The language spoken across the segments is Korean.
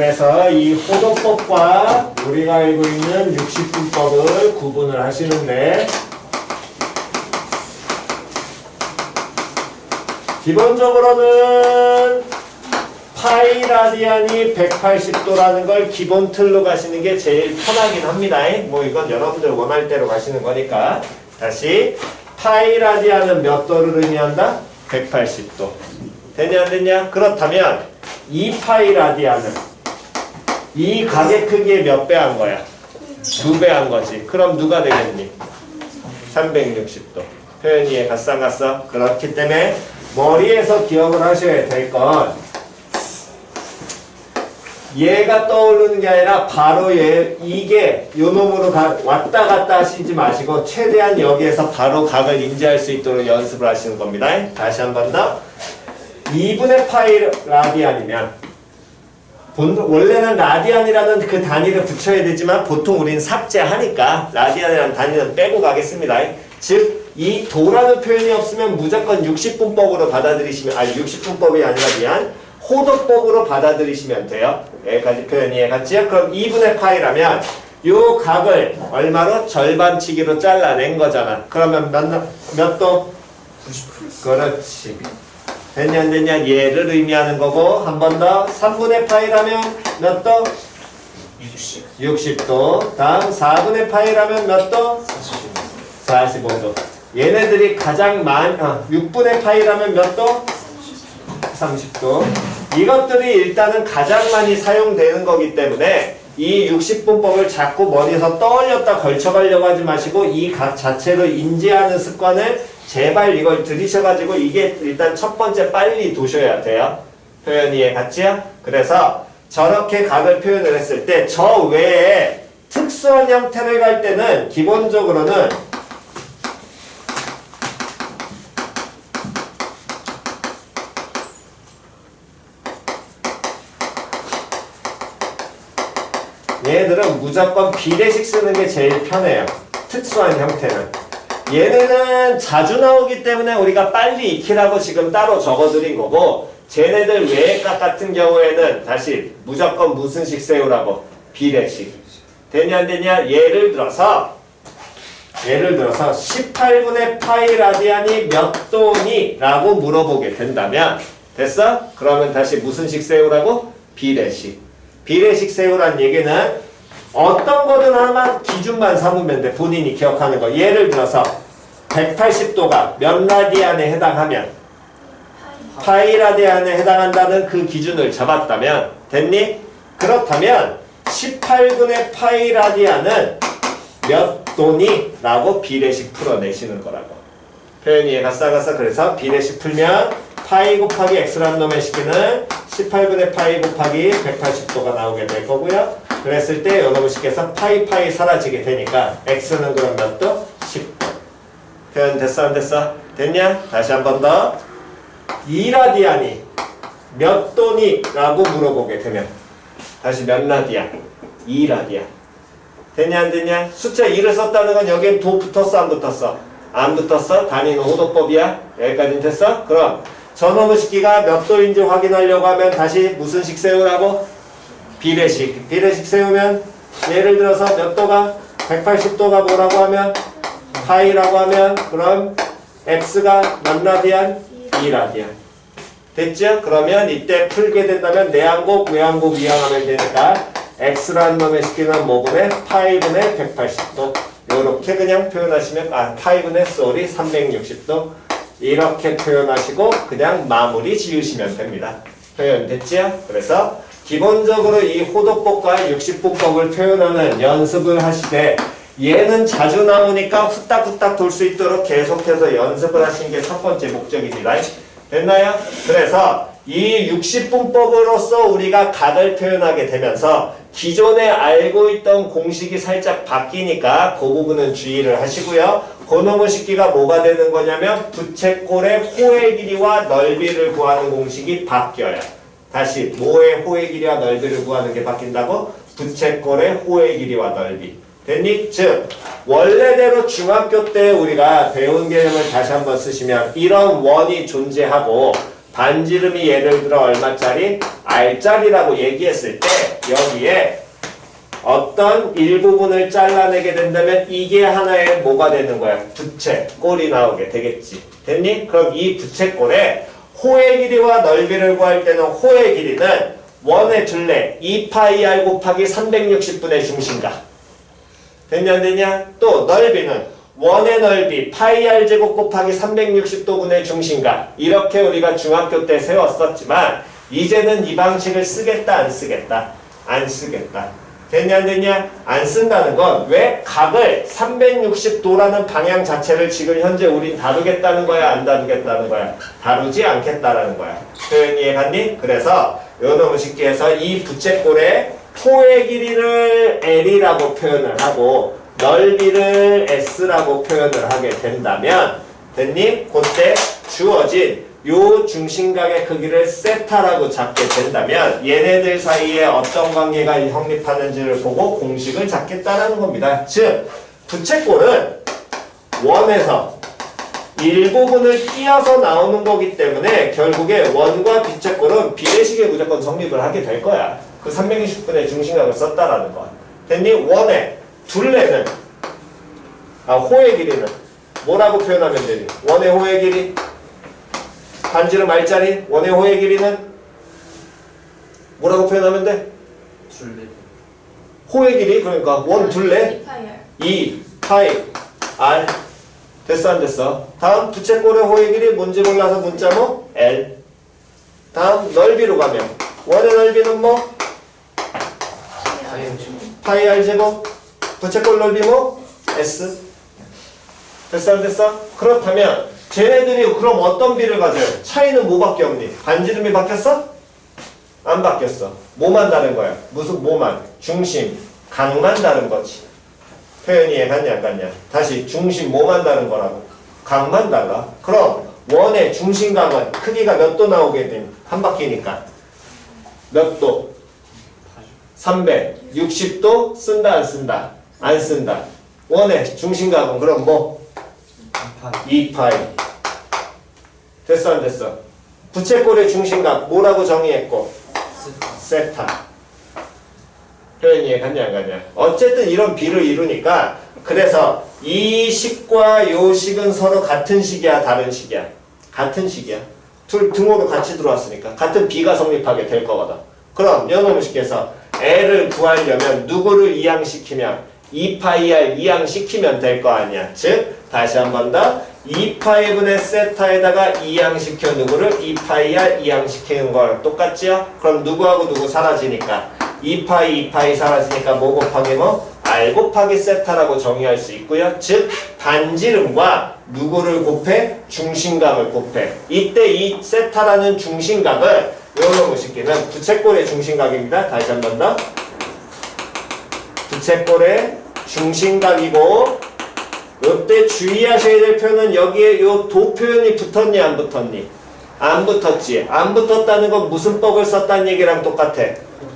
그래서 이 호도법과 우리가 알고 있는 60분법을 구분을 하시는데 기본적으로는 파이 라디안이 180도라는 걸 기본 틀로 가시는 게 제일 편하긴 합니다. 뭐 이건 여러분들 원할 대로 가시는 거니까. 다시 파이 라디안은 몇 도를 의미한다? 180도. 됐냐 안 됐냐? 그렇다면 이 파이 라디안은 이 각의 크기에 몇 배 한 거야? 2배 한 거지. 그럼 누가 되겠니? 360도. 표현 이해 갔어 안 갔어? 그렇기 때문에 머리에서 기억을 하셔야 될 건 얘가 떠오르는 게 아니라 바로 이게 요 놈으로 왔다 갔다 하시지 마시고 최대한 여기에서 바로 각을 인지할 수 있도록 연습을 하시는 겁니다. 다시 한 번 더. 2분의 파이 라디안이면 원래는 라디안이라는 그 단위를 붙여야 되지만 보통 우리는 삭제하니까 라디안이라는 단위는 빼고 가겠습니다. 즉 이 도라는 표현이 없으면 무조건 60분법으로 받아들이시면 60분법이 아니라 미안 호도법으로 받아들이시면 돼요. 여기까지 표현 이해 갔지요? 그럼 2분의 파이라면 요 각을 얼마로? 절반치기로 잘라낸 거잖아. 그러면 몇 도? 90. 그렇지. 됐냐 안 됐냐? 얘를 의미하는 거고 한 번 더 3분의 파이라면 몇 도? 60도. 다음 4분의 파이라면 몇 도? 45도. 얘네들이 가장 6분의 파이라면 몇 도? 30도. 이것들이 일단은 가장 많이 사용되는 거기 때문에 이 60분법을 자꾸 머리에서 떠올렸다 걸쳐가려고 하지 마시고 이 각 자체를 인지하는 습관을 제발 이걸 들이셔가지고 이게 일단 첫 번째 빨리 두셔야 돼요. 표현 이해 갔지요? 그래서 저렇게 각을 표현을 했을 때 저 외에 특수한 형태를 갈 때는 기본적으로는 얘네들은 무조건 비례식 쓰는 게 제일 편해요. 특수한 형태는. 얘네는 자주 나오기 때문에 우리가 빨리 익히라고 지금 따로 적어드린 거고 쟤네들 외의 각 같은 경우에는 다시 무조건 무슨 식 세우라고? 비례식. 되냐 안 되냐? 예를 들어서 18분의 파이 라디안이 몇 도니? 라고 물어보게 된다면 됐어? 그러면 다시 무슨 식 세우라고? 비례식. 비례식 세우란 얘기는 어떤 거든 하나만 기준만 삼으면 돼. 본인이 기억하는 거. 예를 들어서 180도가 몇 라디안에 해당하면 파이 라디안에 해당한다는 그 기준을 잡았다면 됐니? 그렇다면 18분의 파이 라디안은 몇 도니? 라고 비례식 풀어내시는 거라고. 표현 이해 갔어 안 갔어? 그래서 비례식 풀면 파이 곱하기 x라는 놈의 식기는 18분의 파이 곱하기 180도가 나오게 될 거고요. 그랬을 때 여러분 식에서 파이 사라지게 되니까 x는 그럼 몇 도? 10도. 표현 됐어 안 됐어? 됐냐? 다시 한 번 더. 2라디안이 몇 도니? 라고 물어보게 되면 다시 몇 라디안? 2라디안. 됐냐 안 됐냐? 숫자 2를 썼다는 건 여기엔 도 붙었어 안 붙었어? 안 붙었어? 단위는 호도법이야. 여기까지는 됐어? 그럼 저놈의 식기가 몇 도인지 확인하려고 하면 다시 무슨 식 세우라고? 비례식. 비례식 세우면 예를 들어서 몇 도가? 180도가 뭐라고 하면? 파이라고 하면 그럼 x가 몇 라디안? 2라디안. 됐죠? 그러면 이때 풀게 된다면 내항곡, 외항곡 이항하면 되니까 x라는 놈의 식기는 뭐분의? 파이분의 180도. 이렇게 그냥 표현하시면 파이분의 360도. 이렇게 표현하시고 그냥 마무리 지으시면 됩니다. 표현 됐지요? 그래서 기본적으로 이 호도법과 60분법을 표현하는 연습을 하시되 얘는 자주 나오니까 후딱후딱 돌 수 있도록 계속해서 연습을 하시는 게 첫 번째 목적입니다. 됐나요? 그래서 이 60분법으로서 우리가 각을 표현하게 되면서 기존에 알고 있던 공식이 살짝 바뀌니까 그 부분은 주의를 하시고요. 그놈의 식기가 뭐가 되는 거냐면 부채꼴의 호의 길이와 넓이를 구하는 공식이 바뀌어요. 다시 뭐의 호의 길이와 넓이를 구하는 게 바뀐다고? 부채꼴의 호의 길이와 넓이. 됐니? 즉 원래대로 중학교 때 우리가 배운 개념을 다시 한번 쓰시면 이런 원이 존재하고 반지름이 예를 들어 얼마짜리? R짜리라고 얘기했을 때 여기에 어떤 일부분을 잘라내게 된다면 이게 하나의 뭐가 되는 거야? 부채꼴이 나오게 되겠지. 됐니? 그럼 이 부채꼴에 호의 길이와 넓이를 구할 때는 호의 길이는 원의 둘레 2파이 r 곱하기 360분의 중심각. 됐냐 안 됐냐? 또 넓이는 원의 넓이 파이 r 제곱 곱하기 360도분의 중심각. 이렇게 우리가 중학교 때 세웠었지만 이제는 이 방식을 쓰겠다 안 쓰겠다? 안 쓰겠다. 됐냐 안 됐냐? 안 쓴다는 건 왜? 각을 360도라는 방향 자체를 지금 현재 우린 다루겠다는 거야 안 다루겠다는 거야? 다루지 않겠다라는 거야. 표현 이해갔니? 그래서 요놈을 쉽게 해서 이 부채꼴의 호의 길이를 L이라고 표현을 하고 넓이를 S라고 표현을 하게 된다면 됐니? 그때 주어진 요 중심각의 크기를 세타라고 잡게 된다면 얘네들 사이에 어떤 관계가 성립하는지를 보고 공식을 잡겠다라는 겁니다. 즉 부채꼴은 원에서 일부분을 띄어서 나오는 거기 때문에 결국에 원과 부채꼴은 비례식에 무조건 성립을 하게 될 거야. 그 360분의 중심각을 썼다라는 거. 됐니? 원의 둘레는 호의 길이는 뭐라고 표현하면 되니? 원의 호의 길이 반지름 R짜리 원의 호의 길이는 뭐라고 표현하면 돼? 둘레. 호의 길이 그러니까 원 둘레 2파이 2파이 R. 됐어 안 됐어? 다음 부채꼴의 호의 길이 뭔지 몰라서 문자모 L. 다음 넓이로 가면 원의 넓이는 뭐? 파이 R 제곱. 부채꼴 넓이 뭐? S. 됐어 안 됐어? 그렇다면 쟤네들이 그럼 어떤 비를 가져요? 차이는 뭐밖에 없니? 반지름이 바뀌었어? 안 바뀌었어. 뭐만 다른 거야? 무슨 뭐만? 중심, 각만 다른 거지. 표현이 이해갔냐 안 갔냐? 다시 중심 뭐만 다른 거라고? 각만 달라. 그럼 원의 중심각은 크기가 몇 도 나오게 되니? 한 바퀴니까 몇 도? 360도 쓴다 안 쓴다? 안 쓴다. 원의 중심각은 그럼 뭐? 2파이. 됐어 안 됐어? 부채꼴의 중심각 뭐라고 정의했고? 세타. 표현이 이해갔냐 안 갔냐? 어쨌든 이런 비를 이루니까 그래서 이 식과 요 식은 서로 같은 식이야 다른 식이야? 같은 식이야. 둘 등호로 같이 들어왔으니까 같은 비가 성립하게 될 거거든. 그럼 요놈을 쉽게 해서 L을 구하려면 누구를 이항시키면 2파이R 이항시키면 될 거 아니야. 즉 다시 한 번 더 2파이분의 세타에다가 이항시켜 누구를 2파이R 이항시키는 걸 똑같지요? 그럼 누구하고 누구 사라지니까 2파이 사라지니까 뭐 곱하기 뭐? R 곱하기 세타라고 정의할 수 있고요. 즉 반지름과 누구를 곱해? 중심각을 곱해. 이때 이 세타라는 중심각을 요놈을 시키면 부채꼴의 중심각입니다. 다시 한 번 더. 부채꼴의 중심각이고 이때 주의하셔야 될 표현은 여기에 요 도 표현이 붙었니 안 붙었니? 안 붙었지. 안 붙었다는 건 무슨 법을 썼다는 얘기랑 똑같아.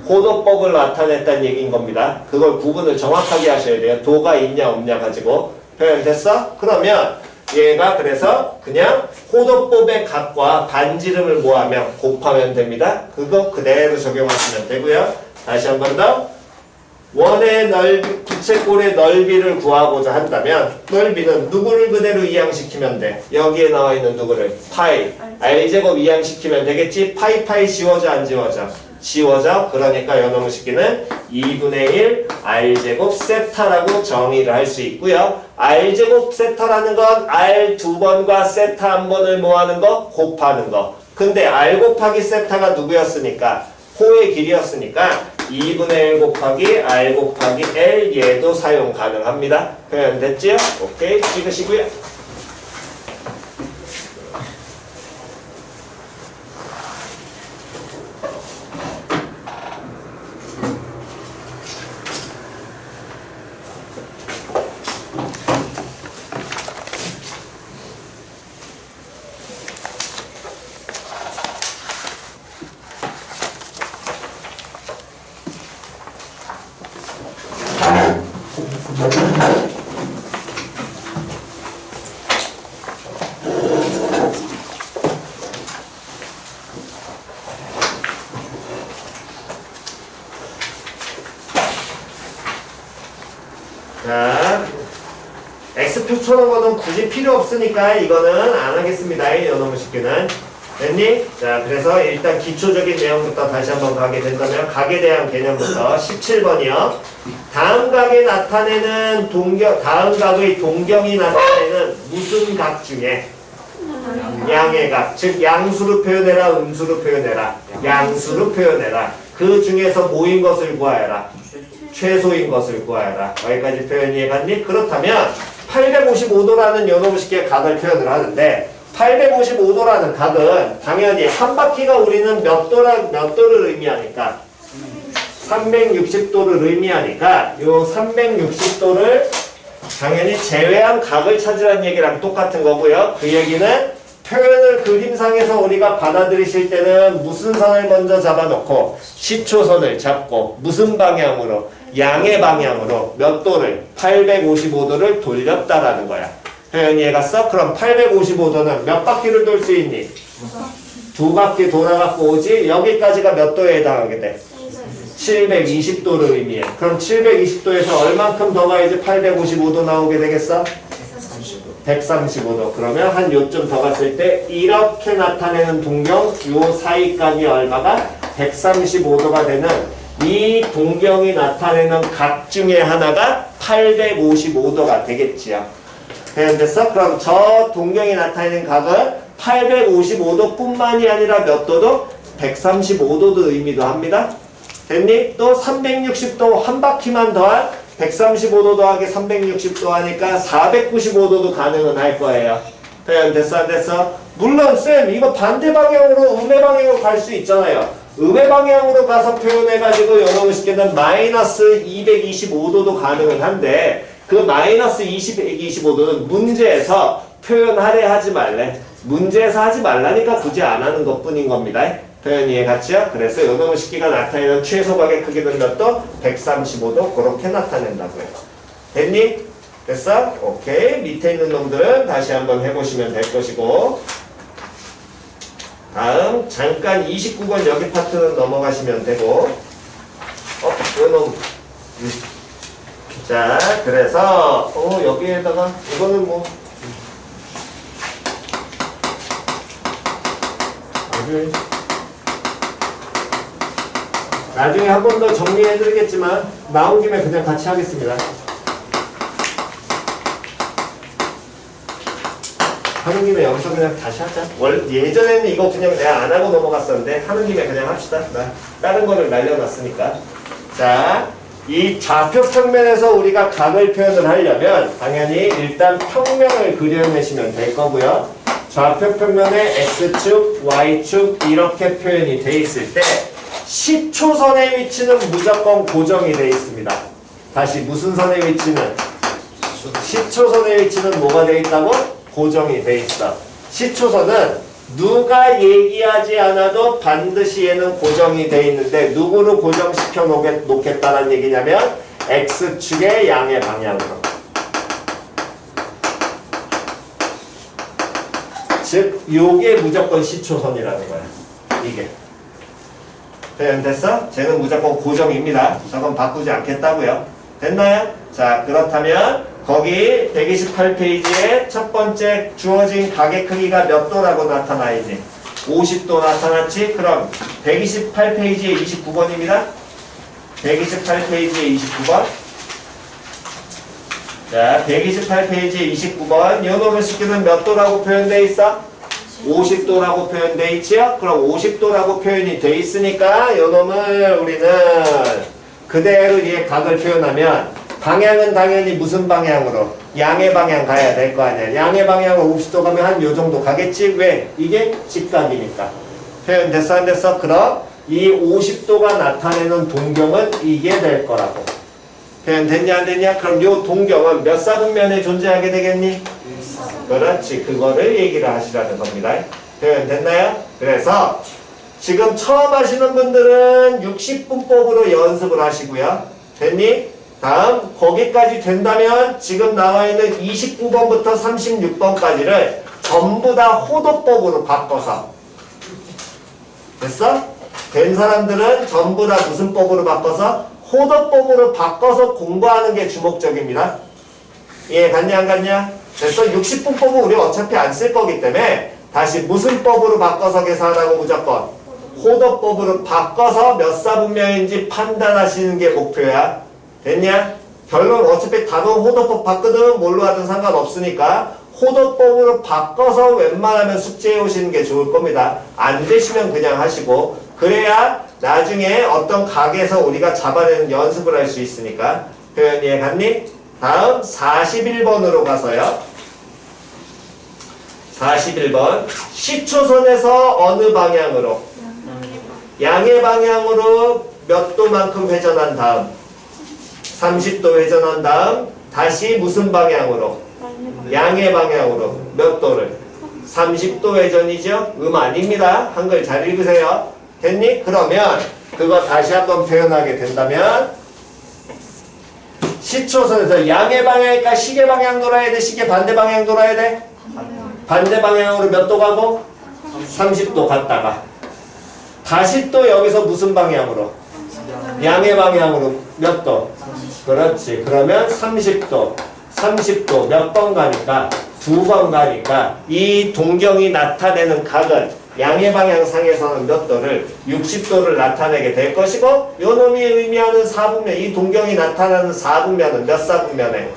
호도법을 나타냈다는 얘기인 겁니다. 그걸 구분을 정확하게 하셔야 돼요. 도가 있냐 없냐 가지고. 표현됐어? 그러면 얘가 그래서 그냥 호도법의 각과 반지름을 뭐하면 곱하면 됩니다. 그거 그대로 적용하시면 되고요. 다시 한 번 더. 원의 넓이, 부채꼴의 넓이를 구하고자 한다면 넓이는 누구를 그대로 이항시키면 돼? 여기에 나와 있는 누구를? 파이. R제곱 이항시키면 되겠지? 파이 지워져 안 지워져? 지워져. 그러니까 요놈의 식기는 2분의 1 R제곱 세타라고 정의를 할 수 있고요. R제곱 세타라는 건 R 두 번과 세타 한 번을 뭐하는 거? 곱하는 거. 근데 R 곱하기 세타가 누구였으니까? 호의 길이였으니까 2분의 1 곱하기 R 곱하기 L 얘도 사용 가능합니다. 표현됐지요? 오케이 찍으시고요. 자, X표 쳐놓은 거는 굳이 필요 없으니까 이거는 안 하겠습니다. 이놈의 식기는. 됐니? 자, 그래서 일단 기초적인 내용부터 다시 한번 가게 된다면 각에 대한 개념부터 17번이요. 다음 각에 나타내는 다음 각의 동경이 나타내는 무슨 각 중에 양의 각, 즉 양수로 표현해라, 음수로 표현해라. 양수로 표현해라. 그 중에서 뭐인 것을 구하여라. 최소인 것을 구하여라. 여기까지 표현 이해갔니? 그렇다면 855도라는 요놈의 식의 각을 표현을 하는데 855도라는 각은 당연히 한 바퀴가 우리는 몇 도를 의미하니까 360도를 의미하니까 요 360도를 당연히 제외한 각을 찾으라는 얘기랑 똑같은 거고요. 그 얘기는 표현을 그림상에서 우리가 받아들이실 때는 무슨 선을 먼저 잡아놓고 시초선을 잡고 무슨 방향으로 양의 방향으로 몇 도를 855도를 돌렸다라는 거야. 표현 이해갔어? 그럼 855도는 몇 바퀴를 돌 수 있니? 두 바퀴 돌아갖고 오지? 여기까지가 몇 도에 해당하게 돼? 720도를 의미해. 그럼 720도에서 얼만큼 더 가야지 855도 나오게 되겠어? 135도. 그러면 한 요쯤 더 갔을 때 이렇게 나타내는 동경 요 사이각이 얼마가? 135도가 되는 이 동경이 나타내는 각 중에 하나가 855도가 되겠지요. 됐어? 그럼 저 동경이 나타내는 각은 855도 뿐만이 아니라 몇 도도? 135도도 의미도 합니다. 됐니? 또 360도 한 바퀴만 더한 135도 더하기 360도 하니까 495도도 가능은 할 거예요. 됐어? 안 됐어? 물론 쌤 이거 반대 방향으로 음의 방향으로 갈 수 있잖아요. 음의 방향으로 가서 표현해가지고 영어로 쉽게는 마이너스 225도도 가능은 한데 그 마이너스 225도는 문제에서 표현하래 하지 말래. 문제에서 하지 말라니까 굳이 안 하는 것 뿐인 겁니다. 표현 이해 갔죠? 그래서 요놈의 식기가 나타내는 최소각의 크기는 몇 도? 135도 그렇게 나타낸다고요. 됐니? 됐어? 오케이. 밑에 있는 놈들은 다시 한번 해보시면 될 것이고 다음 잠깐 29번 여기 파트는 넘어가시면 되고 요놈 자 그래서 여기에다가 이거는 뭐 나중에 한 번 더 정리해드리겠지만 나온 김에 그냥 같이 하겠습니다. 하는 김에 여기서 그냥 다시 하자. 예전에는 이거 그냥 내가 안 하고 넘어갔었는데 하는 김에 그냥 합시다. 다른 거를 날려놨으니까. 자, 이 좌표 평면에서 우리가 각을 표현을 하려면 당연히 일단 평면을 그려내시면 될 거고요. 좌표 평면에 X축, Y축 이렇게 표현이 돼 있을 때 시초선의 위치는 무조건 고정이 돼 있습니다. 다시 무슨 선의 위치는? 시초선의 위치는 뭐가 돼 있다고? 고정이 돼 있어. 시초선은 누가 얘기하지 않아도 반드시 얘는 고정이 돼 있는데 누구를 고정시켜 놓겠다는 얘기냐면 X축의 양의 방향으로. 즉 요게 무조건 시초선이라는 거야. 이게. 됐어? 쟤는 무조건 고정입니다. 저건 바꾸지 않겠다고요. 됐나요? 자 그렇다면 거기 128페이지에 첫 번째 주어진 각의 크기가 몇 도라고 나타나 있니? 50도 나타났지? 그럼 128페이지에 29번입니다. 128페이지에 29번. 자, 128페이지에 29번. 요놈의 식기는 몇 도라고 표현되어 있어? 50도라고 표현되어 있지요? 그럼 50도라고 표현이 되어 있으니까 요놈을 우리는 그대로 얘 각을 표현하면 방향은 당연히 무슨 방향으로? 양의 방향 가야 될 거 아니야. 양의 방향으로 50도 가면 한 요 정도 가겠지? 왜? 이게 직각이니까. 표현 됐어 안 됐어? 그럼 이 50도가 나타내는 동경은 이게 될 거라고. 표현 됐냐 안 됐냐? 그럼 요 동경은 몇 사분면에 존재하게 되겠니? 그렇지. 그거를 얘기를 하시라는 겁니다. 표현 됐나요? 그래서 지금 처음 하시는 분들은 60분법으로 연습을 하시고요. 됐니? 다음 거기까지 된다면 지금 나와 있는 29번부터 36번까지를 전부 다 호도법으로 바꿔서 됐어? 된 사람들은 전부 다 무슨 법으로 바꿔서? 호도법으로 바꿔서 공부하는 게 주목적입니다. 이해 갔냐 안 갔냐? 그래서 60분법은 우리 어차피 안 쓸 거기 때문에 다시 무슨 법으로 바꿔서 계산하고 무조건 호도법으로 바꿔서 몇 사분면인지 판단하시는 게 목표야. 됐냐? 결론 어차피 단원 호도법 바꾸든 뭘로 하든 상관없으니까 호도법으로 바꿔서 웬만하면 숙제해 오시는 게 좋을 겁니다. 안 되시면 그냥 하시고 그래야 나중에 어떤 각에서 우리가 잡아내는 연습을 할 수 있으니까. 표현 이해 갔니? 다음 41번으로 가서요. 41번 시초선에서 어느 방향으로? 양의 방향으로 몇 도만큼 회전한 다음 30도 회전한 다음 다시 무슨 방향으로? 양의 방향으로 몇 도를? 30도 회전이죠? 아닙니다. 한글 잘 읽으세요. 됐니? 그러면 그거 다시 한번 표현하게 된다면 시초선에서 양의 방향이니까 시계 방향 돌아야 돼? 시계 반대 방향 돌아야 돼? 반대 방향으로 몇 도 가고? 30도 갔다가 다시 또 여기서 무슨 방향으로? 양의 방향으로 몇 도? 그렇지. 그러면 30도. 30도 몇 번 가니까? 2번 가니까 이 동경이 나타내는 각은 양의 방향상에서는 몇 도를? 60도를 나타내게 될 것이고 요 놈이 의미하는 4분면, 이 동경이 나타나는 4분면은 몇 사분면에?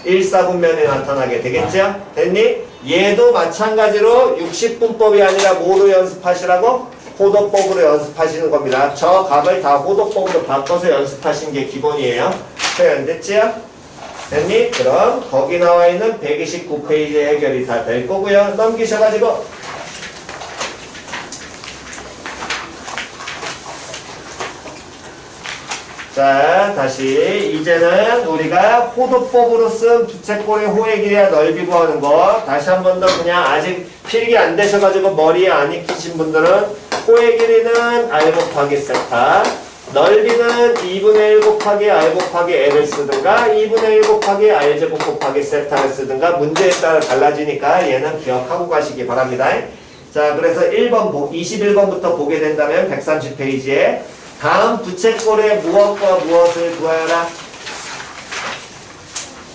1사분면에 나타나게 되겠죠? 됐니? 얘도 마찬가지로 60분법이 아니라 뭐로 연습하시라고? 호도법으로 연습하시는 겁니다. 저 각을 다 호도법으로 바꿔서 연습하시는 게 기본이에요. 표현됐지요? 됐니? 그럼 거기 나와 있는 129페이지 해결이 다 될 거고요. 넘기셔가지고 자, 다시 이제는 우리가 호도법으로 쓴 부채꼴의 호의 길이와 넓이 구하는 거 다시 한 번 더 그냥 아직 필기 안 되셔가지고 머리에 안 익히신 분들은 호의 길이는 R 곱하기 세타, 넓이는 2분의 1 곱하기 R 곱하기 L을 쓰든가 2분의 1 곱하기 R 제곱 곱하기 세타를 쓰든가 문제에 따라 달라지니까 얘는 기억하고 가시기 바랍니다. 자, 그래서 21번부터 보게 된다면 130페이지에 다음 부채꼴의 무엇과 무엇을 구하여라?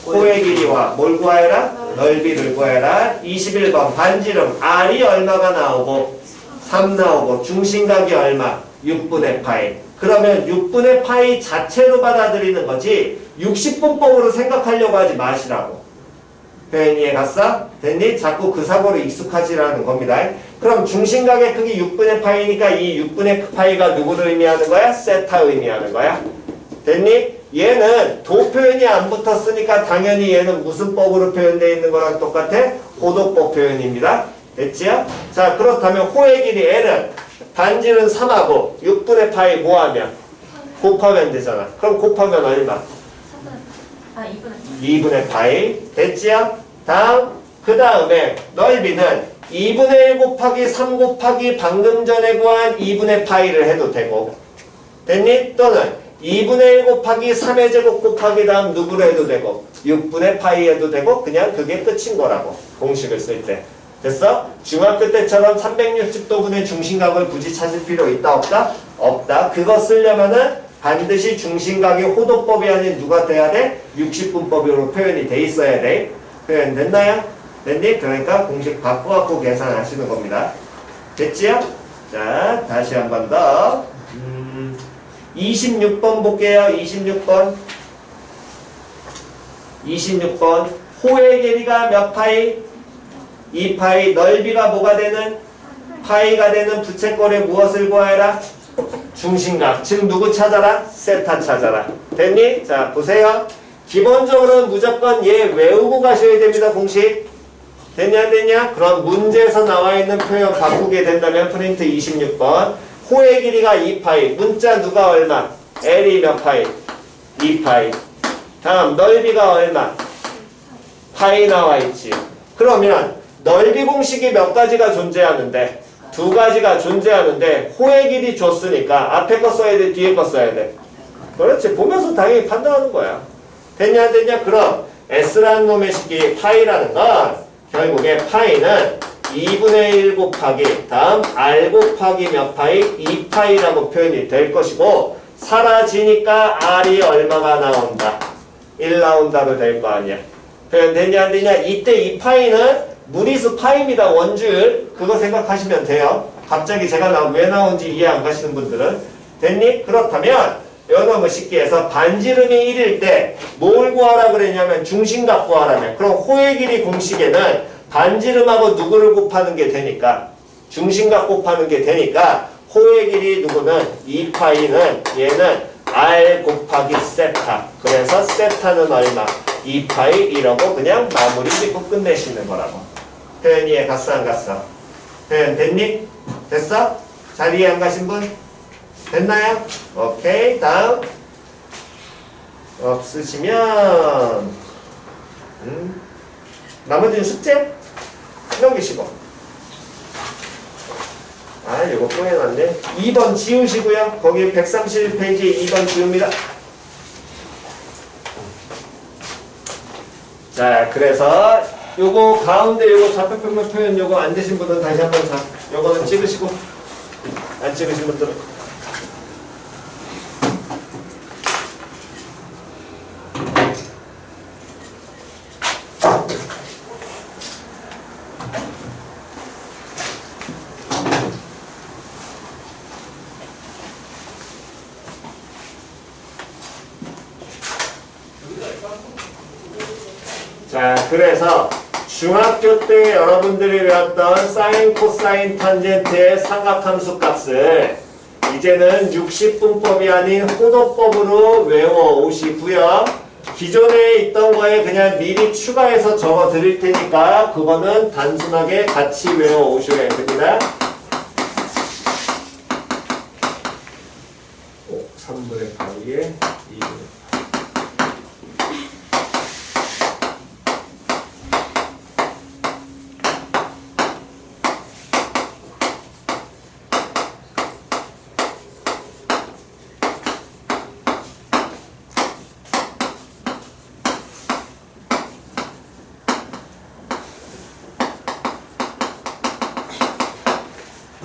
호의 길이와 뭘 구하여라? 넓이를 구하여라. 21번 반지름 R이 얼마가 나오고 3 나오고 중심각이 얼마? 6분의 파이. 그러면 6분의 파이 자체로 받아들이는 거지 60분법으로 생각하려고 하지 마시라고. 표현 이해 갔어? 됐니? 자꾸 그 사고로 익숙하지라는 겁니다. 그럼 중심각의 크기 6분의 파이니까 이 6분의 파이가 누구를 의미하는 거야? 세타 의미하는 거야. 됐니? 얘는 도 표현이 안 붙었으니까 당연히 얘는 무슨 법으로 표현되어 있는 거랑 똑같아? 호도법 표현입니다. 됐지요? 자, 그렇다면 호의 길이 L은 반지름 3하고 6분의 파이 뭐하면? 곱하면 되잖아. 그럼 곱하면 얼마? 2분의 파이. 됐지요? 다음, 그 다음에 넓이는 2분의 1 곱하기 3 곱하기 방금 전에 구한 2분의 파이를 해도 되고 됐니? 또는 2분의 1 곱하기 3의 제곱 곱하기 다음 누구로 해도 되고 6분의 파이 해도 되고 그냥 그게 끝인 거라고. 공식을 쓸 때. 됐어? 중학교 때처럼 360도분의 중심각을 굳이 찾을 필요 있다 없다? 없다. 그거 쓰려면은 반드시 중심각이 호도법이 아닌 누가 돼야 돼? 60분법으로 표현이 돼 있어야 돼. 표현 됐나요? 됐니? 그러니까 공식 바꿔갖고 계산하시는 겁니다. 됐지요? 자, 다시 한 번 더. 26번 볼게요. 26번. 26번. 호의 길이가 몇 파이? 2파이. 넓이가 뭐가 되는? 파이가 되는 부채꼴의 무엇을 구하여라? 중심각. 즉 누구 찾아라? 세타 찾아라. 됐니? 자, 보세요. 기본적으로는 무조건 얘 외우고 가셔야 됩니다. 공식. 됐냐 안 됐냐? 그럼 문제에서 나와 있는 표현 바꾸게 된다면 프린트 26번. 호의 길이가 2파이. 문자 누가 얼마? L이 몇 파이? 2파이. 다음 넓이가 얼마? 파이 나와 있지. 그러면 넓이 공식이 몇 가지가 존재하는데? 2가지가 존재하는데 호의 길이 줬으니까 앞에 거 써야 돼? 뒤에 거 써야 돼? 그렇지. 보면서 당연히 판단하는 거야. 됐냐 안 됐냐? 그럼 S라는 놈의 식기 파이라는 건 결국에 파이는 2분의 1 곱하기 다음 R 곱하기 몇 파이? 2파이라고 표현이 될 것이고 사라지니까 R이 얼마가 나온다? 1 나온다로 될 거 아니야. 표현 되냐 안 되냐? 이때 이 파이는 무리수 파입니다. 원주율. 그거 생각하시면 돼요. 갑자기 제가 왜 나온지 이해 안 가시는 분들은. 됐니? 그렇다면 여러분 쉽게 해서 반지름이 1일 때 뭘 구하라 그랬냐면 중심값 구하라며. 그럼 호의 길이 공식에는 반지름하고 누구를 곱하는 게 되니까 중심값 곱하는 게 되니까 호의 길이 누구는 2파이는 얘는 R 곱하기 세타. 그래서 세타는 얼마? 2파이 이러고 그냥 마무리 짓고 끝내시는 거라고. 표현 이해 갔어 안 갔어? 표현 됐니? 됐어? 잘 이해 안 가신 분? 됐나요? 오케이. 다음. 없으시면 나머지는 숙제? 넘기시고. 아, 이거 또 해놨네. 2번 지우시고요. 거기 131페이지 2번 지웁니다. 자, 그래서 요거 가운데 요거 좌표평면 표현 요거 안 되신 분은 다시 한번 요거는 찍으시고 안 찍으신 분들은 자, 그래서 중학교 때 여러분들이 배웠던 사인, 코사인, 탄젠트의 삼각함수 값을 이제는 60분법이 아닌 호도법으로 외워오시고요. 기존에 있던 거에 그냥 미리 추가해서 적어 드릴 테니까 그거는 단순하게 같이 외워오셔야 됩니다. 3분의 8에 2분의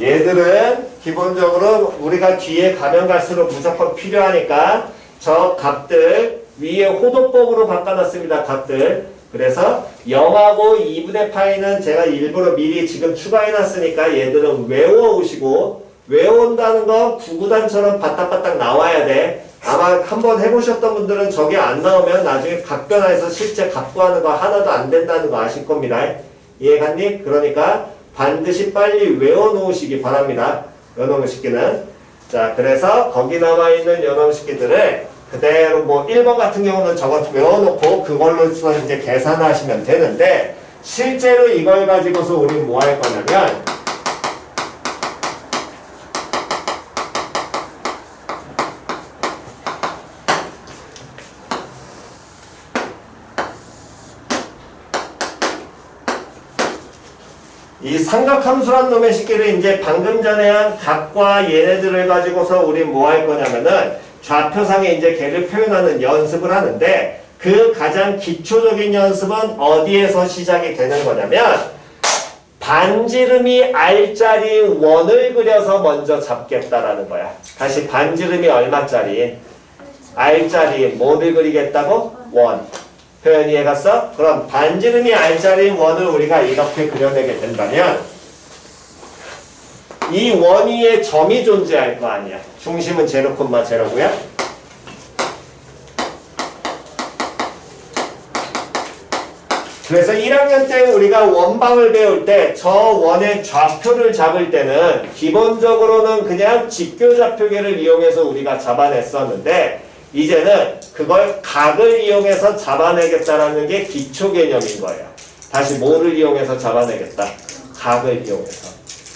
얘들은 기본적으로 우리가 뒤에 가면 갈수록 무조건 필요하니까 저 값들 위에 호도법으로 바꿔놨습니다. 값들. 그래서 0하고 2분의 파이는 제가 일부러 미리 지금 추가해놨으니까 얘들은 외워오시고 외워온다는 거 구구단처럼 바딱바딱 나와야 돼. 아마 한번 해보셨던 분들은 저게 안 나오면 나중에 각변화해서 실제 갖고 하는 거 하나도 안 된다는 거 아실 겁니다. 이해갔니? 그러니까 반드시 빨리 외워놓으시기 바랍니다. 요놈 식기는. 자, 그래서 거기 나와있는 요놈 식기들을 그대로 뭐 1번 같은 경우는 저거 외워놓고 그걸로서 이제 계산하시면 되는데 실제로 이걸 가지고서 우리 뭐 할 거냐면 이 삼각함수란 놈의 식기를 이제 방금 전에 한 각과 얘네들을 가지고서 우리 뭐 할 거냐면은 좌표상에 이제 걔를 표현하는 연습을 하는데 그 가장 기초적인 연습은 어디에서 시작이 되는 거냐면 반지름이 R짜리 원을 그려서 먼저 잡겠다라는 거야. 다시 반지름이 얼마짜리? R짜리 뭐를 그리겠다고? 원. 표현 이해갔어? 그럼 반지름이 R짜리 원을 우리가 이렇게 그려내게 된다면 이 원 위에 점이 존재할 거 아니야. 중심은 제로 콤마 제로고요. 그래서 1학년 때 우리가 원방을 배울 때 저 원의 좌표를 잡을 때는 기본적으로는 그냥 직교좌표계를 이용해서 우리가 잡아냈었는데 이제는 그걸 각을 이용해서 잡아내겠다라는 게 기초 개념인 거예요. 다시 뭐를 이용해서 잡아내겠다? 각을 이용해서.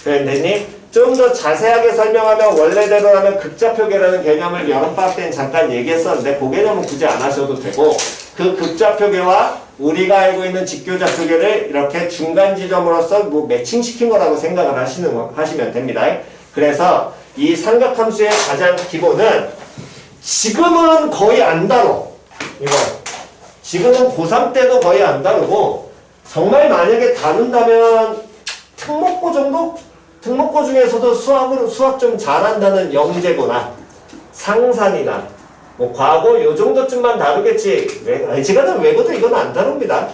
그랬니? 좀 더 자세하게 설명하면 원래대로라면 극좌표계라는 개념을 여러 번 때는 잠깐 얘기했었는데 그 개념은 굳이 안 하셔도 되고 그 극좌표계와 우리가 알고 있는 직교좌표계를 이렇게 중간 지점으로서 뭐 매칭시킨 거라고 생각을 하시면 됩니다. 그래서 이 삼각함수의 가장 기본은 지금은 거의 안 다뤄. 이거. 지금은 고3 때도 거의 안 다루고 정말 만약에 다룬다면 특목고 정도? 특목고 중에서도 수학 좀 잘한다는 영재거나 상산이나 뭐 과거 요 정도쯤만 다루겠지. 지금은 외고도 이건 안 다룹니다.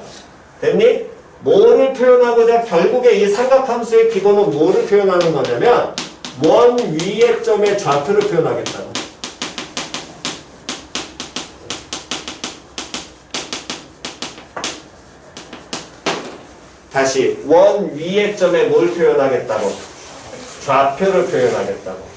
됐니? 뭐를 표현하고자 결국에 이 삼각함수의 기본은 뭐를 표현하는 거냐면 원 위의 점의 좌표를 표현하겠다고. 다시 원 위의 점에 뭘 표현하겠다고? 좌표를 표현하겠다고.